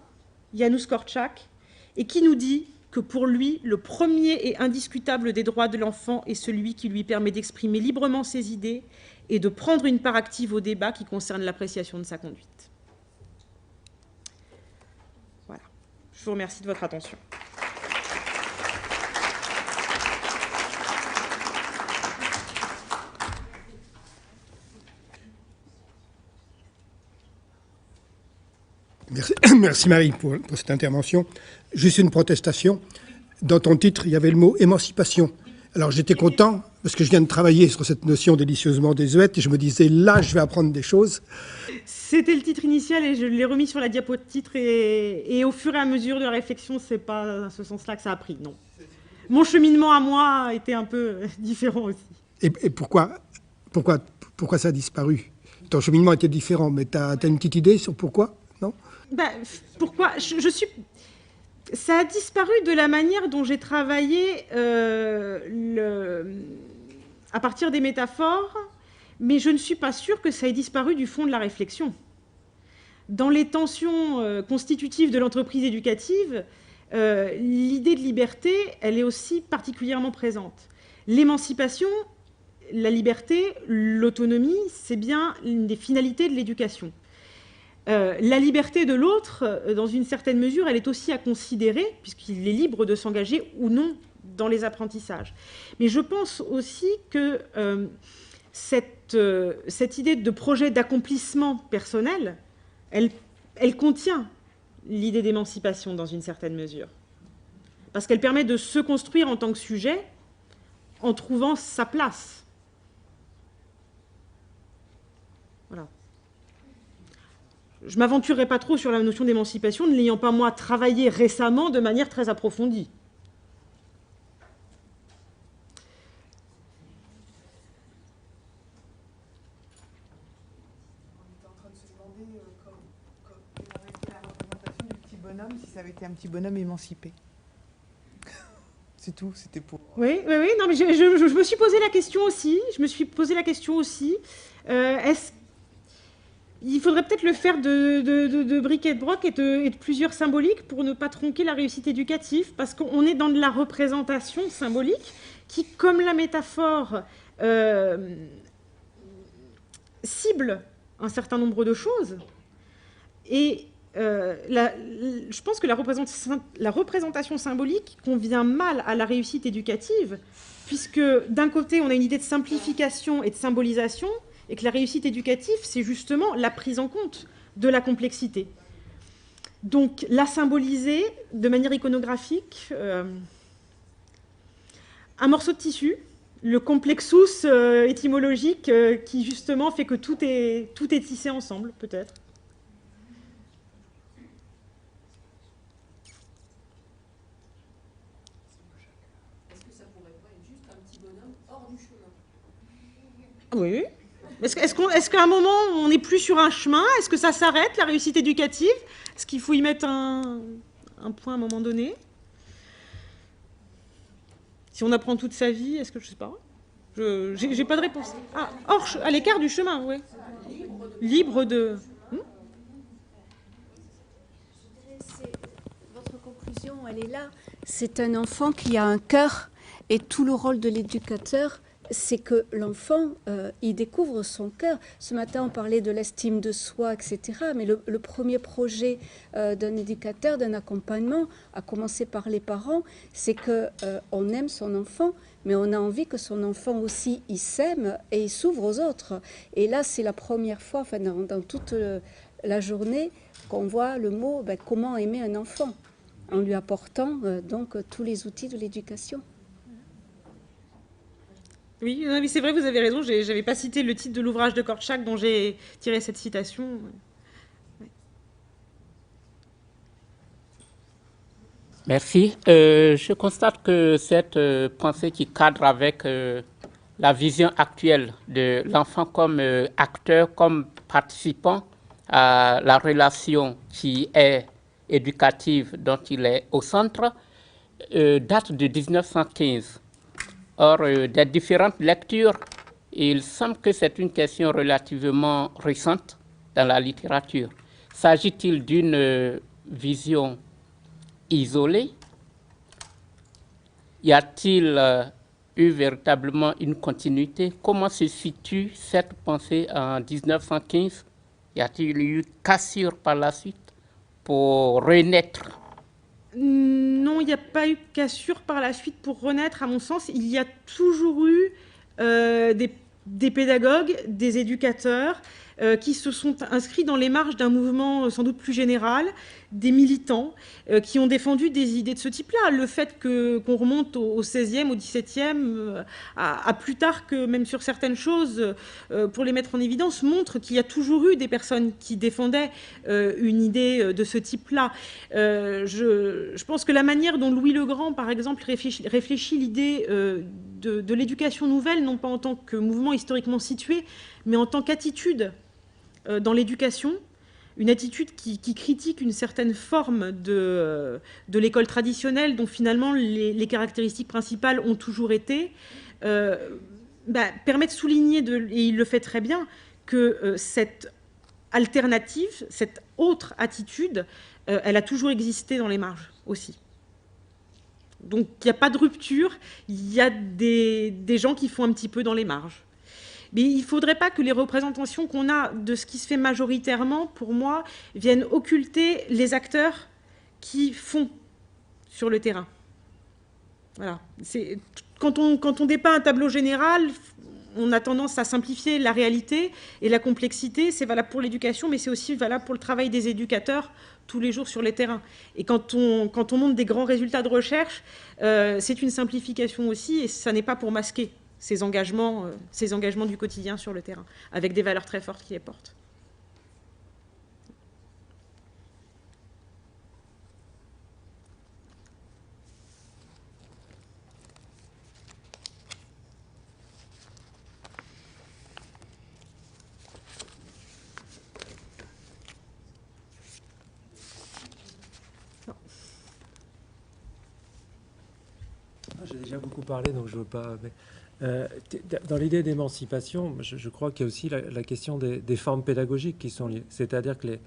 Janusz Korczak, et qui nous dit que pour lui, le premier et indiscutable des droits de l'enfant est celui qui lui permet d'exprimer librement ses idées et de prendre une part active au débat qui concerne l'appréciation de sa conduite. Voilà. Je vous remercie de votre attention. Merci Marie pour cette intervention. Juste une protestation. Dans ton titre, il y avait le mot émancipation. Alors j'étais content parce que je viens de travailler sur cette notion délicieusement désuète et je me disais là, je vais apprendre des choses. C'était le titre initial et je l'ai remis sur la diapo de titre et au fur et à mesure de la réflexion, c'est pas dans ce sens-là que ça a pris, non. Mon cheminement à moi était un peu différent aussi. Et pourquoi ça a disparu? Ton cheminement était différent, mais tu as une petite idée sur pourquoi? Non? Ben, pourquoi ça a disparu de la manière dont j'ai travaillé à partir des métaphores, mais je ne suis pas sûre que ça ait disparu du fond de la réflexion. Dans les tensions constitutives de l'entreprise éducative, l'idée de liberté, elle est aussi particulièrement présente. L'émancipation, la liberté, l'autonomie, c'est bien une des finalités de l'éducation. La liberté de l'autre, dans une certaine mesure, elle est aussi à considérer, puisqu'il est libre de s'engager ou non dans les apprentissages. Mais je pense aussi que cette idée de projet d'accomplissement personnel, elle contient l'idée d'émancipation dans une certaine mesure. Parce qu'elle permet de se construire en tant que sujet en trouvant sa place. Voilà. Je ne m'aventurerai pas trop sur la notion d'émancipation, ne l'ayant pas, moi, travaillé récemment de manière très approfondie. On était en train de se demander quelle aurait été la représentation du petit bonhomme si ça avait été un petit bonhomme émancipé. C'est tout, c'était pour... Oui, non, mais je me suis posé la question aussi. Il faudrait peut-être le faire de briques et de broc et de plusieurs symboliques pour ne pas tronquer la réussite éducative, parce qu'on est dans de la représentation symbolique qui, comme la métaphore, cible un certain nombre de choses. Et je pense que la représentation symbolique convient mal à la réussite éducative, puisque d'un côté, on a une idée de simplification et de symbolisation, et que la réussite éducative, c'est justement la prise en compte de la complexité. Donc, la symboliser de manière iconographique, un morceau de tissu, le complexus étymologique qui, justement, fait que tout est tissé ensemble, peut-être. Est-ce que ça pourrait pas être juste un petit bonhomme hors du chemin? Oui. Est-ce qu'à un moment, on n'est plus sur un chemin? Est-ce que ça s'arrête, la réussite éducative? Est-ce qu'il faut y mettre un point à un moment donné? Si on apprend toute sa vie, est-ce que je sais pas? J'ai pas de réponse. Ah, à l'écart du chemin, oui. Libre de... Votre conclusion, elle est là. C'est un enfant qui a un cœur et tout le rôle de l'éducateur, c'est que l'enfant, il découvre son cœur. Ce matin, on parlait de l'estime de soi, etc. Mais le premier projet d'un éducateur, d'un accompagnement, à commencer par les parents, c'est qu'on aime son enfant, mais on a envie que son enfant aussi, il s'aime et il s'ouvre aux autres. Et là, c'est la première fois, enfin, dans toute la journée, qu'on voit le mot comment aimer un enfant, en lui apportant donc tous les outils de l'éducation. Oui, c'est vrai, vous avez raison, je n'avais pas cité le titre de l'ouvrage de Korczak dont j'ai tiré cette citation. Ouais. Merci. Je constate que cette pensée qui cadre avec la vision actuelle de l'enfant comme acteur, comme participant à la relation qui est éducative dont il est au centre, date de 1915. Or, des différentes lectures, il semble que c'est une question relativement récente dans la littérature. S'agit-il d'une vision isolée? Y a-t-il eu véritablement une continuité? Comment se situe cette pensée en 1915? Y a-t-il eu cassure par la suite pour renaître? Non, il n'y a pas eu de cassure par la suite pour renaître, à mon sens. Il y a toujours eu des pédagogues, des éducateurs qui se sont inscrits dans les marges d'un mouvement sans doute plus général, des militants qui ont défendu des idées de ce type-là. Le fait qu'on remonte au XVIe, au XVIIe, à plus tard que même sur certaines choses, pour les mettre en évidence, montre qu'il y a toujours eu des personnes qui défendaient une idée de ce type-là. Je pense que la manière dont Louis le Grand, par exemple, réfléchit l'idée de l'éducation nouvelle, non pas en tant que mouvement historiquement situé, mais en tant qu'attitude dans l'éducation, une attitude qui critique une certaine forme de l'école traditionnelle dont finalement les caractéristiques principales ont toujours été, permet de souligner, et il le fait très bien, que cette alternative, cette autre attitude, elle a toujours existé dans les marges aussi. Donc il n'y a pas de rupture, il y a des gens qui font un petit peu dans les marges. Mais il ne faudrait pas que les représentations qu'on a de ce qui se fait majoritairement, pour moi, viennent occulter les acteurs qui font sur le terrain. Voilà. Quand on dépeint un tableau général, on a tendance à simplifier la réalité et la complexité. C'est valable pour l'éducation, mais c'est aussi valable pour le travail des éducateurs tous les jours sur les terrains. Et quand on montre des grands résultats de recherche, c'est une simplification aussi, et ça n'est pas pour masquer ces engagements du quotidien sur le terrain, avec des valeurs très fortes qui les portent. J'ai déjà beaucoup parlé, donc je ne veux pas... dans l'idée d'émancipation, je crois qu'il y a aussi la question des formes pédagogiques qui sont liées. C'est-à-dire que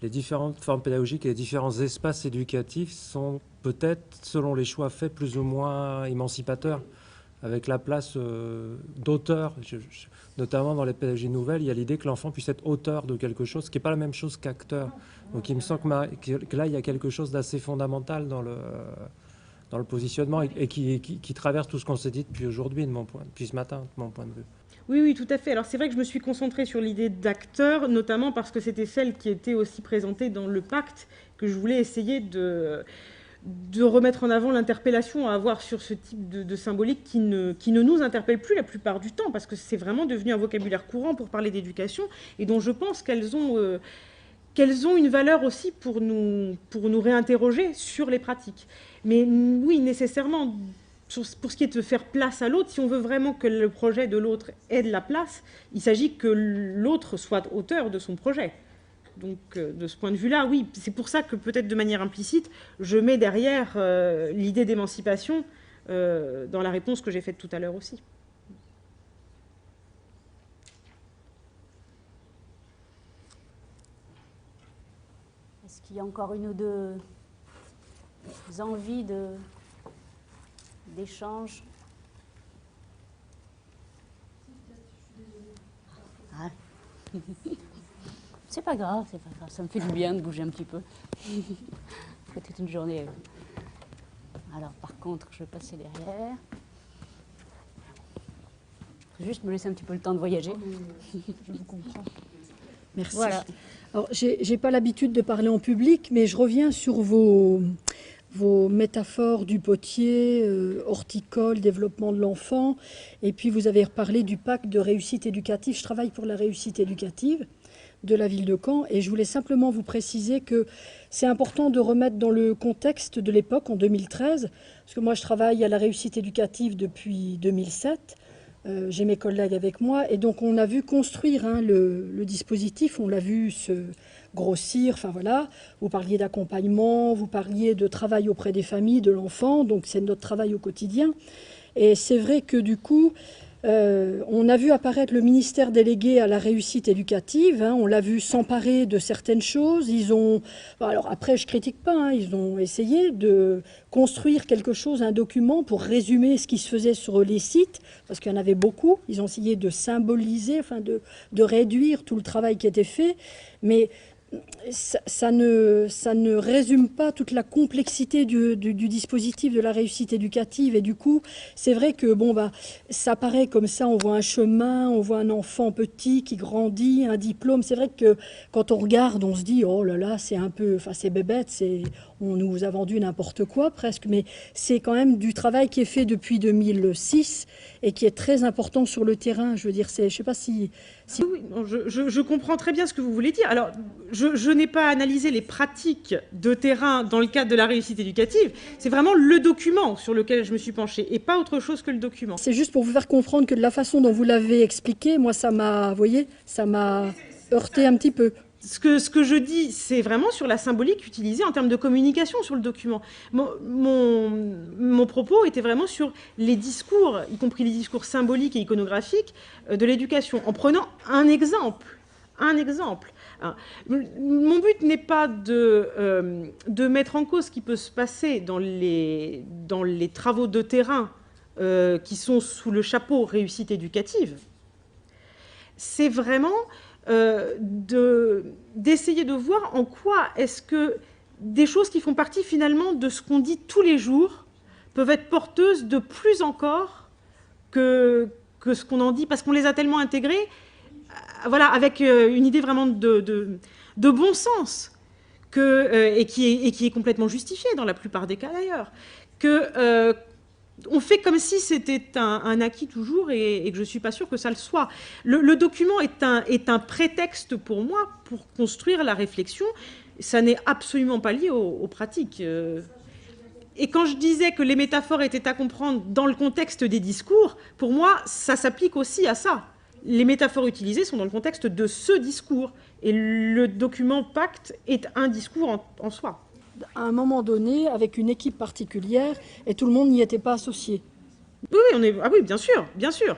les différentes formes pédagogiques et les différents espaces éducatifs sont peut-être, selon les choix faits, plus ou moins émancipateurs, avec la place d'auteur. Notamment dans les pédagogies nouvelles, il y a l'idée que l'enfant puisse être auteur de quelque chose, ce qui n'est pas la même chose qu'acteur. Donc il me semble que là, il y a quelque chose d'assez fondamental dans le positionnement et qui traverse tout ce qu'on s'est dit depuis aujourd'hui, depuis ce matin, de mon point de vue. Oui, tout à fait. Alors c'est vrai que je me suis concentrée sur l'idée d'acteur, notamment parce que c'était celle qui était aussi présentée dans le pacte, que je voulais essayer de remettre en avant l'interpellation à avoir sur ce type de symbolique qui ne nous interpelle plus la plupart du temps, parce que c'est vraiment devenu un vocabulaire courant pour parler d'éducation, et dont je pense qu'elles ont une valeur aussi pour nous réinterroger sur les pratiques. Mais oui, nécessairement, pour ce qui est de faire place à l'autre, si on veut vraiment que le projet de l'autre ait de la place, il s'agit que l'autre soit auteur de son projet. Donc, de ce point de vue-là, oui, c'est pour ça que peut-être de manière implicite, je mets derrière l'idée d'émancipation dans la réponse que j'ai faite tout à l'heure aussi. Est-ce qu'il y a encore une ou deux envies d'échange? Ah. C'est pas grave, ça me fait du bien de bouger un petit peu. C'était une journée. Alors par contre, je vais passer derrière. Juste me laisser un petit peu le temps de voyager. Je vous comprends. Merci. Voilà. Alors, j'ai pas l'habitude de parler en public, mais je reviens sur vos métaphores du potier, horticole, développement de l'enfant. Et puis, vous avez reparlé du pacte de réussite éducative. Je travaille pour la réussite éducative de la ville de Caen. Et je voulais simplement vous préciser que c'est important de remettre dans le contexte de l'époque, en 2013, parce que moi, je travaille à la réussite éducative depuis 2007. J'ai mes collègues avec moi, et donc on a vu construire le dispositif, on l'a vu se grossir, enfin voilà, vous parliez d'accompagnement, vous parliez de travail auprès des familles, de l'enfant, donc c'est notre travail au quotidien. Et c'est vrai que du coup, on a vu apparaître le ministère délégué à la réussite éducative, hein, on l'a vu s'emparer de certaines choses. Ils ont, alors après je critique pas, hein, ils ont essayé de construire quelque chose, un document pour résumer ce qui se faisait sur les sites, parce qu'il y en avait beaucoup. Ils ont essayé de symboliser, enfin de réduire tout le travail qui était fait, mais ça ne résume pas toute la complexité du dispositif de la réussite éducative. Et du coup, c'est vrai que bon, ça paraît comme ça, on voit un chemin, on voit un enfant petit qui grandit, un diplôme. C'est vrai que quand on regarde, on se dit, oh là là, c'est un peu, enfin c'est bébête, on nous a vendu n'importe quoi presque, mais c'est quand même du travail qui est fait depuis 2006 et qui est très important sur le terrain. Je veux dire, je ne sais pas si... Oui, je comprends très bien ce que vous voulez dire. Alors, je n'ai pas analysé les pratiques de terrain dans le cadre de la réussite éducative. C'est vraiment le document sur lequel je me suis penchée et pas autre chose que le document. C'est juste pour vous faire comprendre que de la façon dont vous l'avez expliqué, moi, ça m'a, vous voyez, ça m'a heurté un petit peu. Ce que je dis, c'est vraiment sur la symbolique utilisée en termes de communication sur le document. Mon propos était vraiment sur les discours, y compris les discours symboliques et iconographiques de l'éducation, en prenant un exemple. Un exemple. Mon but n'est pas de mettre en cause ce qui peut se passer dans les travaux de terrain qui sont sous le chapeau réussite éducative. C'est vraiment... d'essayer de voir en quoi est-ce que des choses qui font partie finalement de ce qu'on dit tous les jours peuvent être porteuses de plus encore que ce qu'on en dit, parce qu'on les a tellement intégrées, voilà, avec une idée vraiment de bon sens, et qui est complètement justifiée dans la plupart des cas d'ailleurs, on fait comme si c'était un acquis toujours et que je ne suis pas sûre que ça le soit. Le document est un prétexte pour moi pour construire la réflexion. Ça n'est absolument pas lié aux pratiques. Et quand je disais que les métaphores étaient à comprendre dans le contexte des discours, pour moi, ça s'applique aussi à ça. Les métaphores utilisées sont dans le contexte de ce discours. Et le document Pacte est un discours en soi. À un moment donné, avec une équipe particulière, et tout le monde n'y était pas associé. Oui, oui, bien sûr, bien sûr.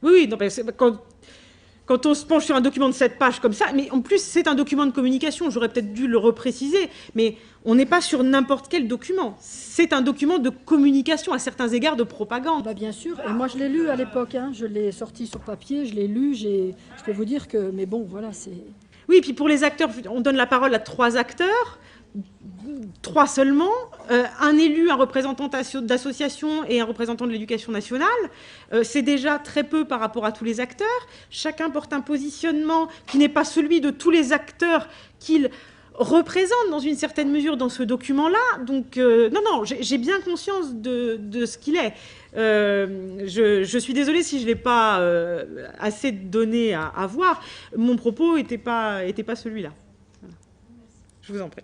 Oui, non, quand on se penche sur un document de 7 pages comme ça, mais en plus, c'est un document de communication, j'aurais peut-être dû le repréciser, mais on n'est pas sur n'importe quel document. C'est un document de communication, à certains égards de propagande. Bien sûr, et moi je l'ai lu à l'époque, hein. Je l'ai sorti sur papier, je l'ai lu, je peux vous dire que, mais bon, voilà, c'est... Oui, et puis pour les acteurs, on donne la parole à 3 acteurs, 3 seulement, un élu, un représentant d'association et un représentant de l'éducation nationale. C'est déjà très peu par rapport à tous les acteurs. Chacun porte un positionnement qui n'est pas celui de tous les acteurs qu'il représente dans une certaine mesure dans ce document-là. Donc, non, j'ai bien conscience de ce qu'il est. Je suis désolée si je ne l'ai pas assez donné à voir. Mon propos n'était pas celui-là. Voilà. Je vous en prie.